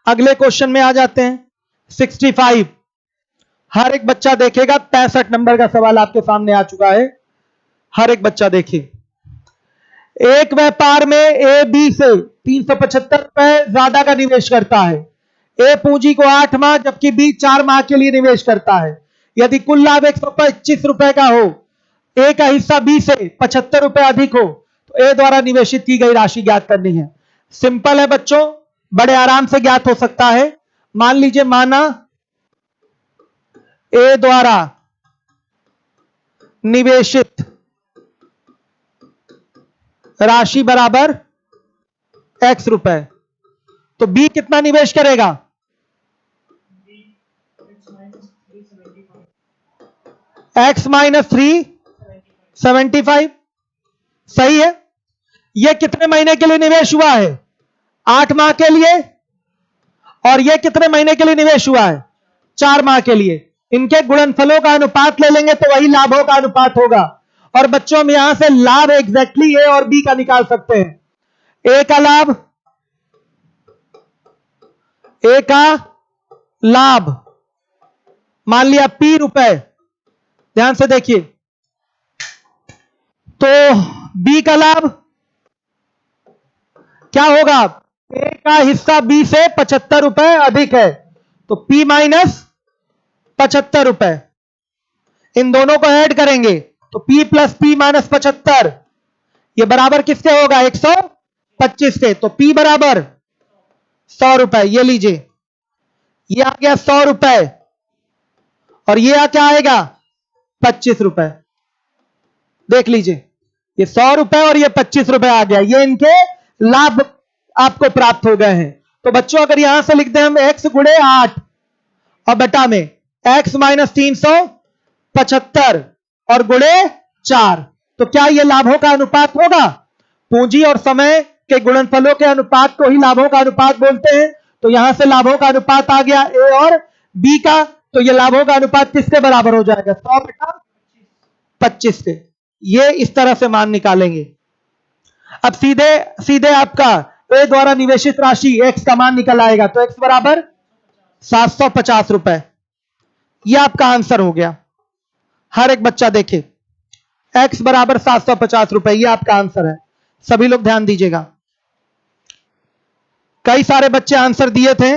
अगले क्वेश्चन में आ जाते हैं। 65, हर एक बच्चा देखेगा, 65 नंबर का सवाल आपके सामने आ चुका है। हर एक बच्चा देखिए, एक व्यापार में ए बी से 375 रुपए ज्यादा का निवेश करता है। ए पूंजी को 8 माह जबकि बी 4 माह के लिए निवेश करता है। यदि कुल लाभ 125 रुपए का हो, ए का हिस्सा बी से 75 रुपए अधिक हो, तो ए द्वारा निवेशित की गई राशि ज्ञात करनी है। सिंपल है बच्चों, बड़े आराम से ज्ञात हो सकता है। मान लीजिए माना ए द्वारा निवेशित राशि बराबर x रुपए, तो बी कितना निवेश करेगा x माइनस 375। सही है। यह कितने महीने के लिए निवेश हुआ है 8 माह के लिए, और यह कितने महीने के लिए निवेश हुआ है 4 माह के लिए। इनके गुणनफलों का अनुपात ले लेंगे तो वही लाभों का अनुपात होगा। और बच्चों हम यहां से लाभ एग्जैक्टली ए और बी का निकाल सकते हैं। ए का लाभ मान लिया P रुपए, ध्यान से देखिए, तो बी का लाभ क्या होगा, ए का हिस्सा बी से 75 रुपए अधिक है, तो P माइनस 75 रुपए। इन दोनों को ऐड करेंगे तो P प्लस P माइनस 75, ये बराबर किसके होगा 125 के। तो P बराबर 100 रुपए, ये लीजिए, ये आ गया 100 रुपए, और ये क्या आएगा 25 रुपए। देख लीजिए, ये 100 रुपए और ये 25 रुपए आ गया, ये इनके लाभ आपको प्राप्त हो गए हैं। तो बच्चों अगर यहां से लिख दें हम x गुणे 8 और बटा में x माइनस 375 और गुणे 4, तो क्या ये लाभों का अनुपात होगा। पूंजी और समय के गुणनफलों के अनुपात को ही लाभों का अनुपात बोलते हैं। तो यहां से लाभों का अनुपात आ गया ए और बी का, तो ये लाभों का अनुपात किसके बराबर हो जाएगा 100 बटा 25 के। ये इस तरह से मान निकालेंगे। अब सीधे सीधे आपका ए द्वारा निवेशित राशि x का मान निकल आएगा, तो x बराबर 750 रुपए। यह आपका आंसर हो गया। हर एक बच्चा देखे, x बराबर 750 रुपए, यह आपका आंसर है। सभी लोग ध्यान दीजिएगा, कई सारे बच्चे आंसर दिए थे।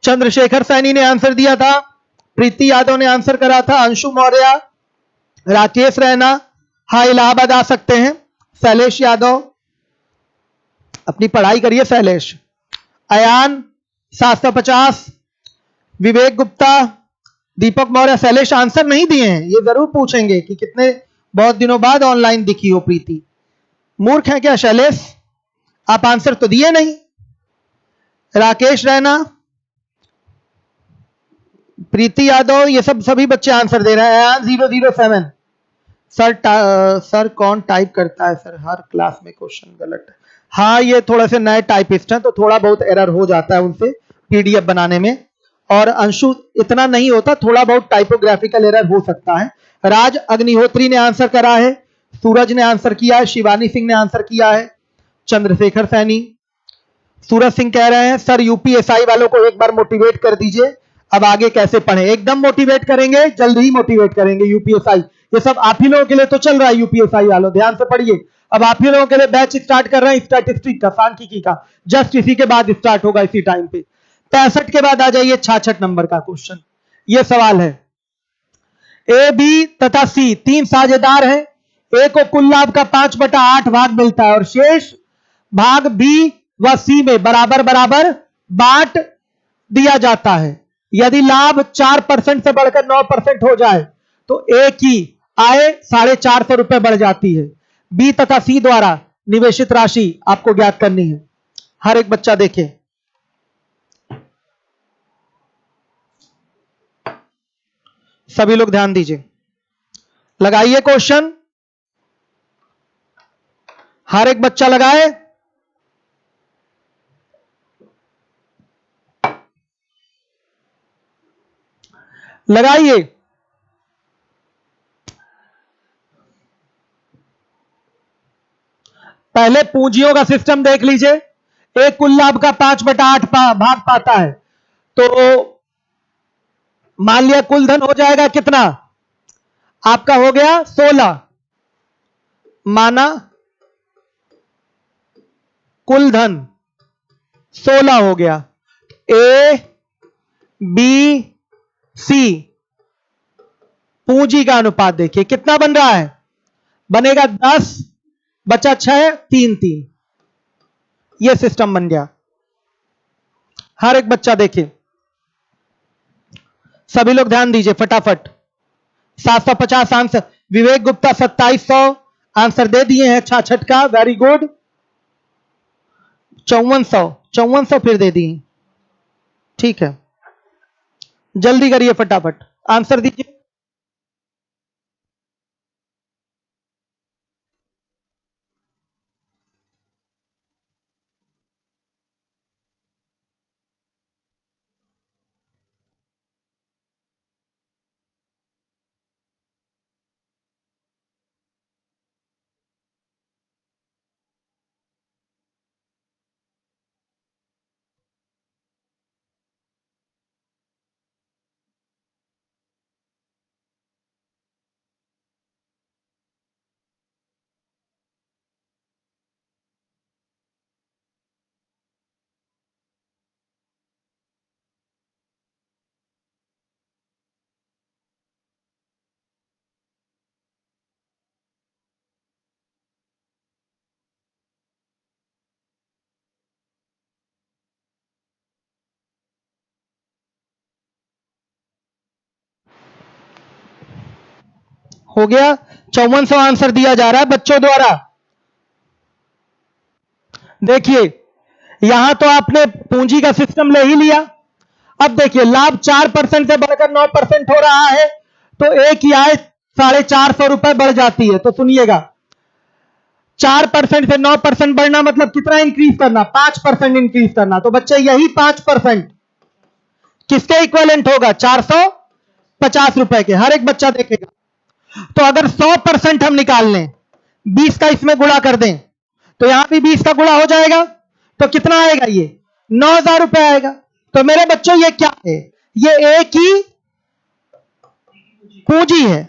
चंद्रशेखर सैनी ने आंसर दिया था, प्रीति यादव ने आंसर करा था, अंशु मौर्य, राकेश रैना, हाँ इलाहाबाद आ सकते हैं, शैलेश यादव, अपनी पढ़ाई करिए शैलेश, अयान 750, विवेक गुप्ता, दीपक मौर्य। शैलेश आंसर नहीं दिए हैं, ये जरूर पूछेंगे कि कितने बहुत दिनों बाद ऑनलाइन दिखी हो प्रीति। मूर्ख है क्या शैलेश, आप आंसर तो दिए नहीं। राकेश रैना, प्रीति यादव, ये सब सभी बच्चे आंसर दे रहे हैं। 007 सर कौन टाइप करता है सर, हर क्लास में क्वेश्चन गलत है। हाँ, ये थोड़ा से नए टाइपिस्ट हैं तो थोड़ा बहुत एरर हो जाता है उनसे पीडीएफ बनाने में, और अंशु इतना नहीं होता, थोड़ा बहुत टाइपोग्राफिकल एरर हो सकता है। राज अग्निहोत्री ने आंसर करा है, सूरज ने आंसर किया है, शिवानी सिंह ने आंसर किया है, चंद्रशेखर सैनी। सूरज सिंह कह रहे हैं सर यूपीएसआई वालों को एक बार मोटिवेट कर दीजिए, अब आगे कैसे पढ़े। एकदम मोटिवेट करेंगे, जल्द ही मोटिवेट करेंगे। यूपीएसआई ये सब आप ही लोगों के लिए तो चल रहा है। यूपीएसआई वालों ध्यान से पढ़िए, अब आप ही लोगों के लिए बैच स्टार्ट कर रहे हैं स्टैटिस्टिक्स का, सांख्यिकी का, जस्ट इसी के बाद स्टार्ट होगा इसी टाइम पे। 65 के बाद आ जाइए 66 नंबर का क्वेश्चन। ये सवाल है, ए बी तथा सी तीन साझेदार हैं, ए को कुल लाभ का 5/8 भाग मिलता है और शेष भाग बी व सी में बराबर बराबर बांट दिया जाता है। यदि लाभ 4% से बढ़कर 9% हो जाए तो ए की आय 450 रुपए बढ़ जाती है। बी तथा सी द्वारा निवेशित राशि आपको ज्ञात करनी है। हर एक बच्चा देखे, सभी लोग ध्यान दीजिए, लगाइए क्वेश्चन, हर एक बच्चा लगाए। लगाइए। पहले पूंजियों का सिस्टम देख लीजिए। एक कुल लाभ का 5/8 भाग पाता है, तो मान लिया कुल धन हो जाएगा कितना आपका, हो गया 16। माना कुल धन 16 हो गया। ए बी सी पूंजी का अनुपात देखिए कितना बन रहा है, बनेगा 10 बचा 6 3 3। यह सिस्टम बन गया। हर एक बच्चा देखिए, सभी लोग ध्यान दीजिए फटाफट। 750 आंसर, विवेक गुप्ता 2700 आंसर दे दिए हैं 66 का, वेरी गुड। 5400 फिर दे दिए, ठीक है, जल्दी करिए फटाफट आंसर दीजिए। हो गया। 5400 आंसर दिया जा रहा है बच्चों द्वारा। देखिए यहां तो आपने पूंजी का सिस्टम ले ही लिया। अब देखिए लाभ 4% से बढ़कर 9% हो रहा है, तो एक ही आय 450 रुपए बढ़ जाती है। तो सुनिएगा, 4% से 9% बढ़ना मतलब कितना इंक्रीज करना, 5% इंक्रीज करना। तो बच्चे यही 5% किसके इक्विवेलेंट होगा, 450 रुपए के। हर एक बच्चा देखेगा। तो अगर 100% हम निकाल लें, 20 का इसमें गुणा कर दें, तो यहां भी 20 का गुणा हो जाएगा, तो कितना आएगा, ये 9000 रुपए आएगा। तो मेरे बच्चों ये क्या है, ये एक ही पूंजी है।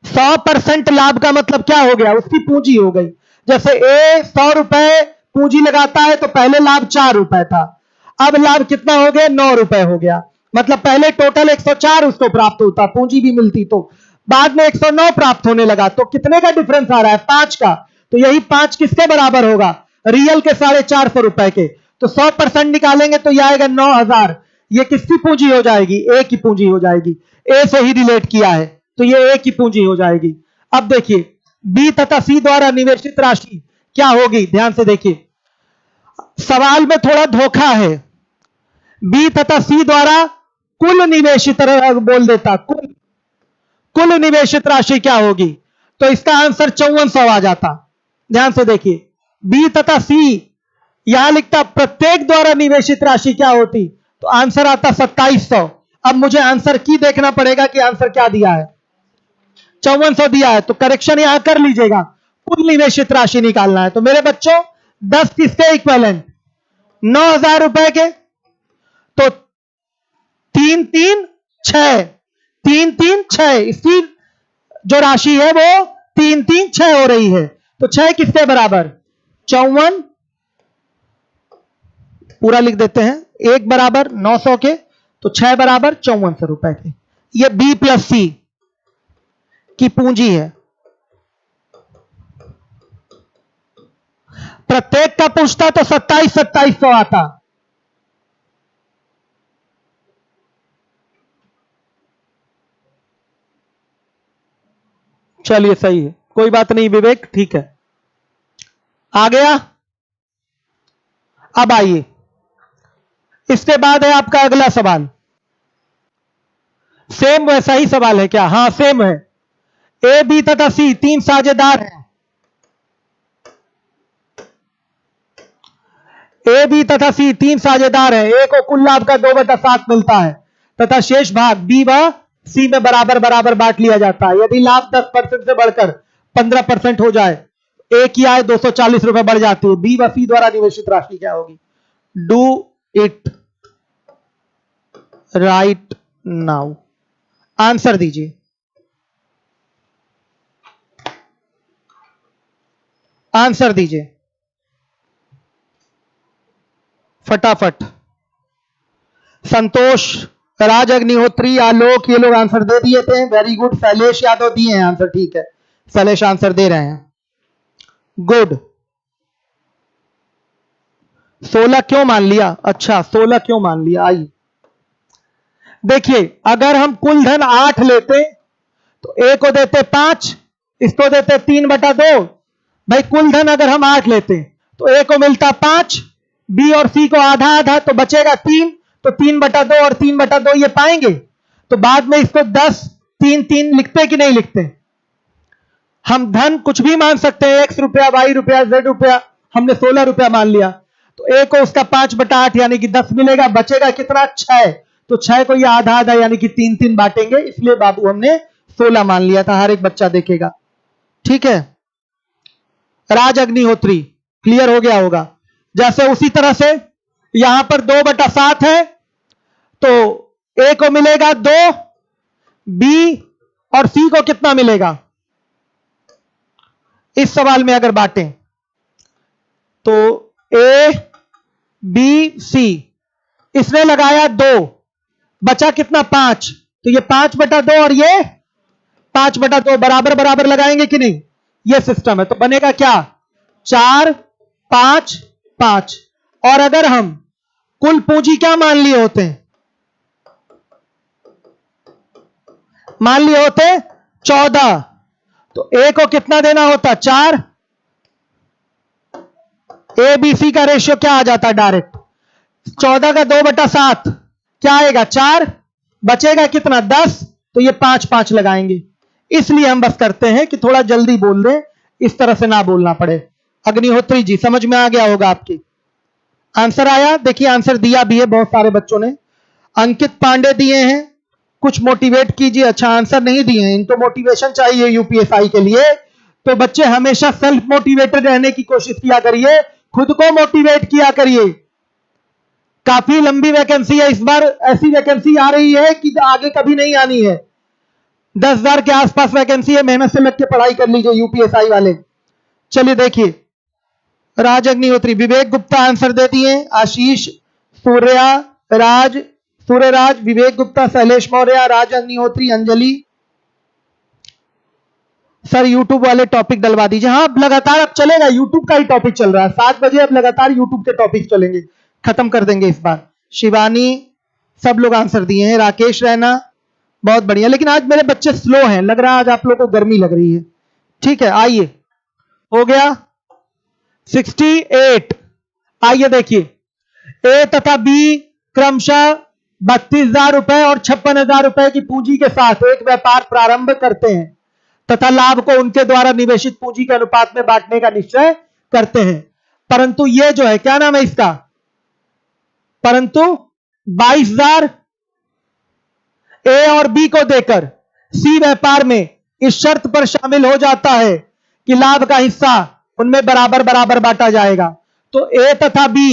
100% लाभ का मतलब क्या हो गया, उसकी पूंजी हो गई। जैसे ए 100 रुपए पूंजी लगाता है तो पहले लाभ 4 रुपए था, अब लाभ कितना हो गया, 9 रुपए हो गया। मतलब पहले टोटल 104 उसको प्राप्त होता, पूंजी भी मिलती, तो बाद में 109 प्राप्त होने लगा। तो कितने का डिफरेंस आ रहा है, 5 का। तो यही 5 किसके बराबर होगा, रियल के 450 रुपए के। तो 100% निकालेंगे तो यह आएगा 9000। ये किसकी पूंजी हो जाएगी, ए की पूंजी हो जाएगी। ए से ही रिलेट किया है तो ये ए की पूंजी हो जाएगी। अब देखिए बी तथा सी द्वारा निवेशित राशि क्या होगी, ध्यान से देखिए, सवाल में थोड़ा धोखा है। बी तथा सी द्वारा कुल निवेशित बोल देता, कुल निवेशित राशि क्या होगी, तो इसका आंसर 5400 आ जाता। ध्यान से देखिए, बी तथा सी, यहां लिखता प्रत्येक द्वारा निवेशित राशि क्या होती, तो तो आंसर आता 2700। अब मुझे आंसर की देखना पड़ेगा कि आंसर क्या दिया है। 5400 दिया है, तो करेक्शन यहां कर लीजिएगा, कुल निवेशित राशि निकालना है। तो मेरे बच्चों 10 किसके इक्विवेलेंट, 9000 रुपए के। तो 3 3 6, 3 3 6, इसकी जो राशि है वो 3 3 6 हो रही है। तो 6 किसके बराबर, 54, पूरा लिख देते हैं, 1 बराबर 900 के, तो 6 बराबर 5400 रुपए के। ये बी प्लस सी की पूंजी है। प्रत्येक का पूछता तो 2700 आता। चलिए सही है, कोई बात नहीं विवेक, ठीक है, आ गया। अब आइए, इसके बाद है आपका अगला सवाल। सेम वैसा ही सवाल है क्या? हां सेम है। ए बी तथा सी 3 साझेदार हैं। ए बी तथा सी 3 साझेदार हैं। ए को कुल लाभ का 2/7 मिलता है तथा शेष भाग बी व सी में बराबर बराबर बांट लिया जाता है। यदि लाभ 10% से बढ़कर 15% हो जाए, ए की आय 240 रुपए बढ़ जाती है। बी व सी द्वारा निवेशित राशि क्या होगी? Do it right now. Answer दीजिए। आंसर दीजिए फटाफट। संतोष, राज अग्निहोत्री, आलोक, ये लोग आंसर दे दिए थे, वेरी गुड। शैलेश यादव दिए हैं आंसर, ठीक है, शैलेश आंसर दे रहे हैं, गुड। 16 क्यों मान लिया? अच्छा 16 क्यों मान लिया? आइए देखिए, अगर हम कुल धन 8 लेते तो ए को देते 5, इसको देते 3/2। भाई कुल धन अगर हम 8 लेते तो ए को मिलता 5, बी और सी को आधा आधा, तो बचेगा 3, तो 3/2 और 3/2 ये पाएंगे। तो बाद में इसको 10 3 3 लिखते कि नहीं लिखते? हम धन कुछ भी मान सकते हैं, x रुपया, y रुपया, z रुपया, हमने 16 रुपया मान लिया। तो ए को उसका 5/8 यानी कि 10 मिलेगा, बचेगा कितना? 6। तो 6 को ये आधा आधा यानी कि 3 3 बांटेंगे, इसलिए बाबू हमने 16 मान लिया था। हर एक बच्चा देखेगा, ठीक है। राज अग्निहोत्री क्लियर हो गया होगा। जैसे उसी तरह से यहां पर 2/7 है, तो ए को मिलेगा 2, बी और सी को कितना मिलेगा? इस सवाल में अगर बांटें तो ए बी सी, इसने लगाया 2, बचा कितना? 5, तो ये 5/2 और ये 5/2 बराबर बराबर लगाएंगे कि नहीं? ये सिस्टम है, तो बनेगा क्या? 4 5 5। और अगर हम कुल पूंजी क्या मान लिए होते? मान लिए होते 14, तो ए को कितना देना होता? 4। ए बी सी का रेशियो क्या आ जाता? डायरेक्ट 14 का 2/7 क्या आएगा? 4, बचेगा कितना? 10, तो ये 5 5 लगाएंगे। इसलिए हम बस करते हैं कि थोड़ा जल्दी बोल दें, इस तरह से ना बोलना पड़े। अग्निहोत्री जी समझ में आ गया होगा आपकी? आंसर आया? देखिए आंसर दिया भी है बहुत सारे बच्चों ने। अंकित पांडे दिए हैं, कुछ मोटिवेट कीजिए। अच्छा आंसर नहीं दिए हैं, इनको मोटिवेशन चाहिए यूपीएसआई के लिए। तो बच्चे हमेशा सेल्फ मोटिवेटेड रहने की कोशिश किया करिए, खुद को मोटिवेट किया करिए। काफी लंबी वैकेंसी है इस बार, ऐसी वैकेंसी आ रही है कि आगे कभी नहीं आनी है। 10,000 के आसपास वैकेंसी है, मेहनत से लग के पढ़ाई कर लीजिए यूपीएसआई वाले। चलिए देखिए, राज अग्निहोत्री, विवेक गुप्ता आंसर दे दिए, आशीष, सूर्यराज, विवेक गुप्ता, शैलेश मौर्य, राज अग्निहोत्री, अंजलि। सर यूट्यूब वाले टॉपिक डलवा दीजिए। हाँ अब लगातार अब चलेगा, यूट्यूब का ही टॉपिक चल रहा है, 7 बजे अब लगातार यूट्यूब के टॉपिक चलेंगे, खत्म कर देंगे इस बार। शिवानी, सब लोग आंसर दिए हैं। राकेश रैना, बहुत बढ़िया। लेकिन आज मेरे बच्चे स्लो हैं, लग रहा है आज आप लोगों को गर्मी लग रही है। ठीक है आइए, हो गया 68। आइए देखिए, ए तथा बी क्रमशः 32,000 रुपए और 56,000 रुपए की पूंजी के साथ एक व्यापार प्रारंभ करते हैं तथा लाभ को उनके द्वारा निवेशित पूंजी के अनुपात में बांटने का निश्चय करते हैं। परंतु ये जो है, क्या नाम है इसका? परंतु 22,000 ए और बी को देकर सी व्यापार में इस शर्त पर शामिल हो जाता है कि लाभ का हिस्सा उनमें बराबर बराबर बांटा जाएगा। तो ए तथा बी,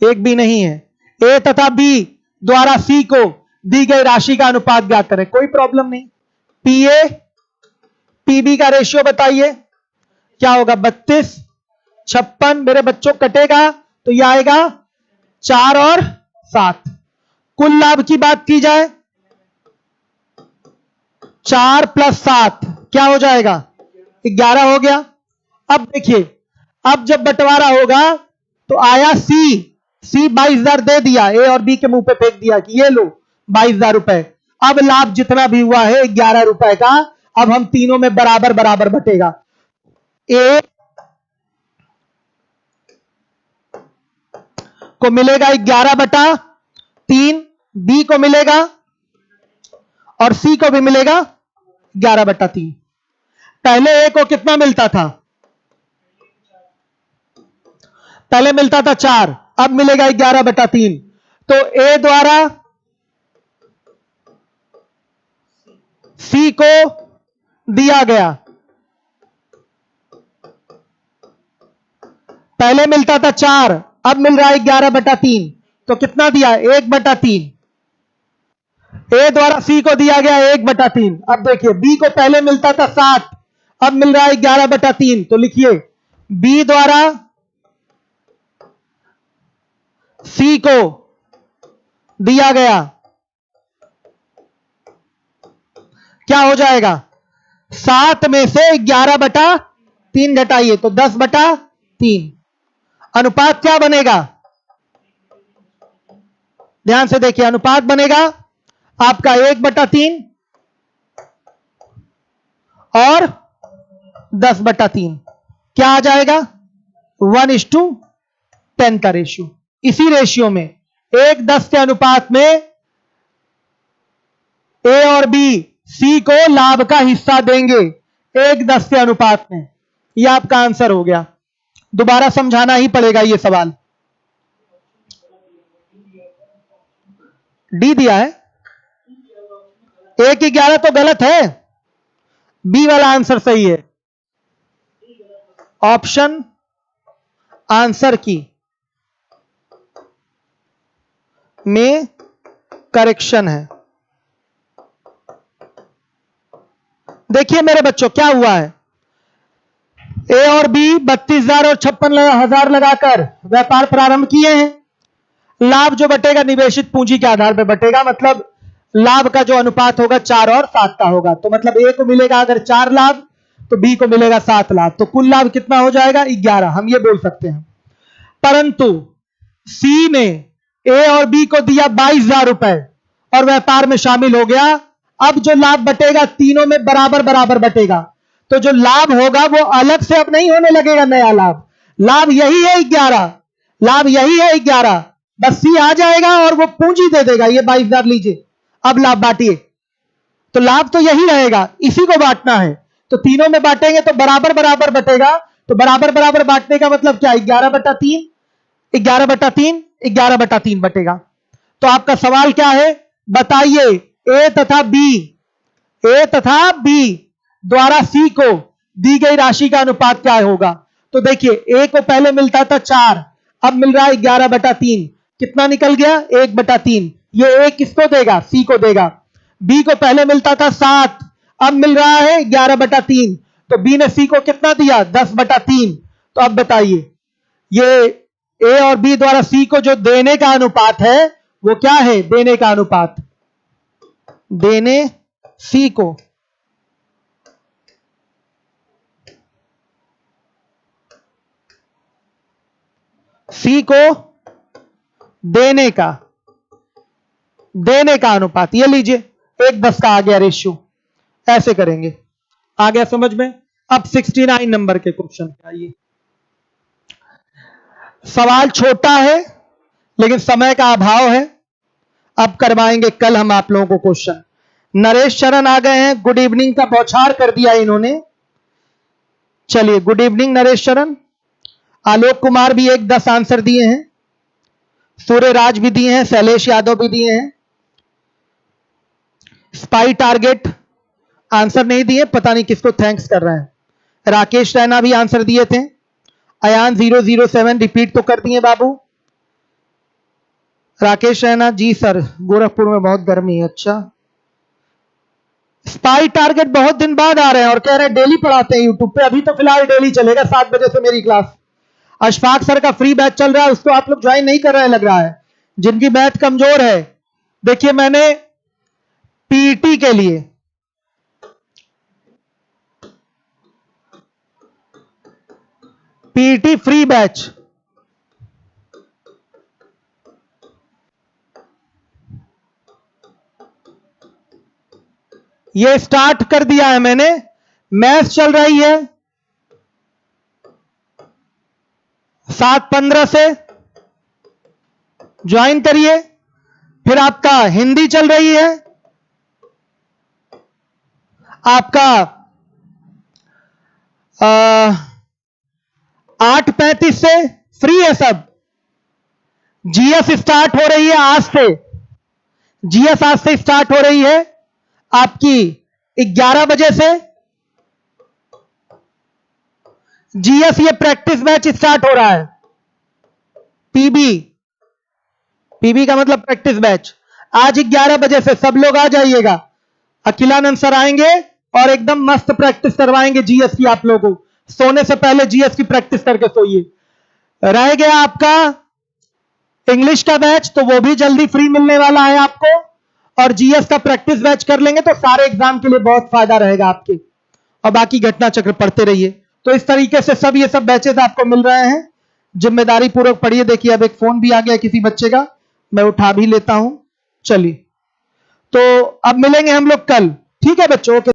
एक बी नहीं है, ए तथा बी द्वारा सी को दी गई राशि का अनुपात ज्ञात करें। कोई प्रॉब्लम नहीं। पीए पीबी का रेशियो बताइए क्या होगा? 32, 56 मेरे बच्चों कटेगा तो यह आएगा 4 और 7। कुल लाभ की बात की जाए 4 + 7 क्या हो जाएगा? 11 हो गया। अब देखिए, अब जब बंटवारा होगा तो आया सी 22,000 दे दिया, ए और बी के मुंह पे फेंक दिया कि ये लो 22,000 रुपए। अब लाभ जितना भी हुआ है 11 रुपए का, अब हम तीनों में बराबर बराबर बटेगा। ए को मिलेगा 11/3, बी को मिलेगा और सी को भी मिलेगा 11/3। पहले ए को कितना मिलता था? पहले मिलता था 4, अब मिलेगा 11/3। तो ए द्वारा सी को दिया गया, पहले मिलता था 4, अब मिल रहा है 11/3, तो कितना दिया? 1/3। ए द्वारा सी को दिया गया 1/3। अब देखिए, बी को पहले मिलता था 7, अब मिल रहा है 11/3, तो लिखिए बी द्वारा सी को दिया गया क्या हो जाएगा? 7 में से 11/3 घटाइए तो 10/3। अनुपात क्या बनेगा? ध्यान से देखिए, अनुपात बनेगा आपका 1/3 और 10/3। क्या आ जाएगा? 1:10 का रेशियो। इसी रेशियो में 1:10 के अनुपात में ए और बी सी को लाभ का हिस्सा देंगे 1:10 के अनुपात में। यह आपका आंसर हो गया। दोबारा समझाना ही पड़ेगा यह सवाल। डी दिया है, 1:11 तो गलत है, बी वाला आंसर सही है। ऑप्शन आंसर की में करेक्शन है। देखिए मेरे बच्चों क्या हुआ है, ए और बी 32,000 और 56,000 लगाकर व्यापार प्रारंभ किए हैं। लाभ जो बटेगा निवेशित पूंजी के आधार पर बटेगा, मतलब लाभ का जो अनुपात होगा 4 और 7 का होगा। तो मतलब ए को मिलेगा अगर 4 लाभ तो बी को मिलेगा 7 लाभ, तो कुल लाभ कितना हो जाएगा? 11, हम ये बोल सकते हैं। परंतु सी ने ए और बी को दिया 22,000 रुपए और व्यापार में शामिल हो गया। अब जो लाभ बटेगा तीनों में बराबर बराबर बटेगा, तो जो लाभ होगा वो अलग से अब नहीं होने लगेगा नया लाभ। लाभ यही है 11, लाभ यही है 11, बस सी आ जाएगा और वो पूंजी दे देगा, ये 22,000 लीजिए, अब लाभ बांटिए। तो लाभ तो यही रहेगा, इसी को बांटना है। तो तीनों में बांटेंगे तो बराबर बराबर बटेगा। तो बराबर बराबर बांटने का मतलब क्या? 11/3, 11/3, 11/3 बटेगा। तो आपका सवाल क्या है? बताइए ए तथा बी द्वारा सी को दी गई राशि का अनुपात क्या होगा? तो देखिए, ए को पहले मिलता था 4, अब मिल रहा है 11/3। कितना निकल गया? 1/3। ये ए किसको देगा? सी को देगा। बी को पहले मिलता था 7, अब मिल रहा है 11/3, तो बी ने सी को कितना दिया? 10/3। तो अब बताइए, ये ए और बी द्वारा सी को जो देने का अनुपात है वो क्या है? देने का अनुपात, देने सी को देने का अनुपात, ये लीजिए 1:10 का आ गया रेशियो। ऐसे करेंगे। आ गया समझ में? अब 69 नंबर के क्वेश्चन पे आइए। सवाल छोटा है लेकिन समय का अभाव है, अब करवाएंगे कल हम आप लोगों को क्वेश्चन। नरेश चरण आ गए हैं, गुड इवनिंग का बौछार कर दिया इन्होंने। चलिए, गुड इवनिंग नरेश चरण। आलोक कुमार भी 1:10 आंसर दिए हैं। सूर्यराज भी दिए हैं, शैलेश यादव भी दिए हैं। स्पाई टारगेट आंसर नहीं दिए, पता नहीं किसको थैंक्स कर रहे हैं। राकेश रैना भी आंसर दिए थे। अयान 007 रिपीट तो कर दिए बाबू। राकेश रैना जी सर, गोरखपुर में बहुत गर्मी है। अच्छा, स्पाई टारगेट बहुत दिन बाद आ रहे हैं और कह रहे हैं डेली पढ़ाते हैं यूट्यूब पे। अभी तो फिलहाल डेली चलेगा, 7 बजे से मेरी क्लास। अशफाक सर का फ्री बैच चल रहा है, उसको आप लोग ज्वाइन नहीं कर रहे हैं लग रहा है। जिनकी मैथ कमजोर है, देखिए मैंने पीईटी के लिए पीईटी फ्री बैच ये स्टार्ट कर दिया है मैंने। मैथ चल रही है 7:15 से, ज्वाइन करिए। फिर आपका हिंदी चल रही है, आपका 8:35 से फ्री है सब। जीएस स्टार्ट हो रही है आज से, जीएस आज से स्टार्ट हो रही है आपकी 11 बजे से। जीएस ये प्रैक्टिस बैच स्टार्ट हो रहा है। पीबी का मतलब प्रैक्टिस बैच। आज 11 बजे से सब लोग आ जाइएगा। अखिलानंद सर आएंगे और एकदम मस्त प्रैक्टिस करवाएंगे जीएस की आप लोगों को। सोने से पहले जीएस की प्रैक्टिस करके सोइए। रह गया आपका इंग्लिश का बैच, तो वो भी जल्दी फ्री मिलने वाला है आपको। और जीएस का प्रैक्टिस बैच कर लेंगे तो सारे एग्जाम के लिए बहुत फायदा रहेगा आपके। और बाकी घटना चक्र पढ़ते रहिए। तो इस तरीके से सब ये सब बैचेस आपको मिल रहे हैं। जिम्मेदारी पूर्वक पढ़िए। देखिए अब एक फोन भी आ गया किसी बच्चे का, मैं उठा भी लेता हूं। चलिए, तो अब मिलेंगे हम लोग कल। ठीक है बच्चों, ओके।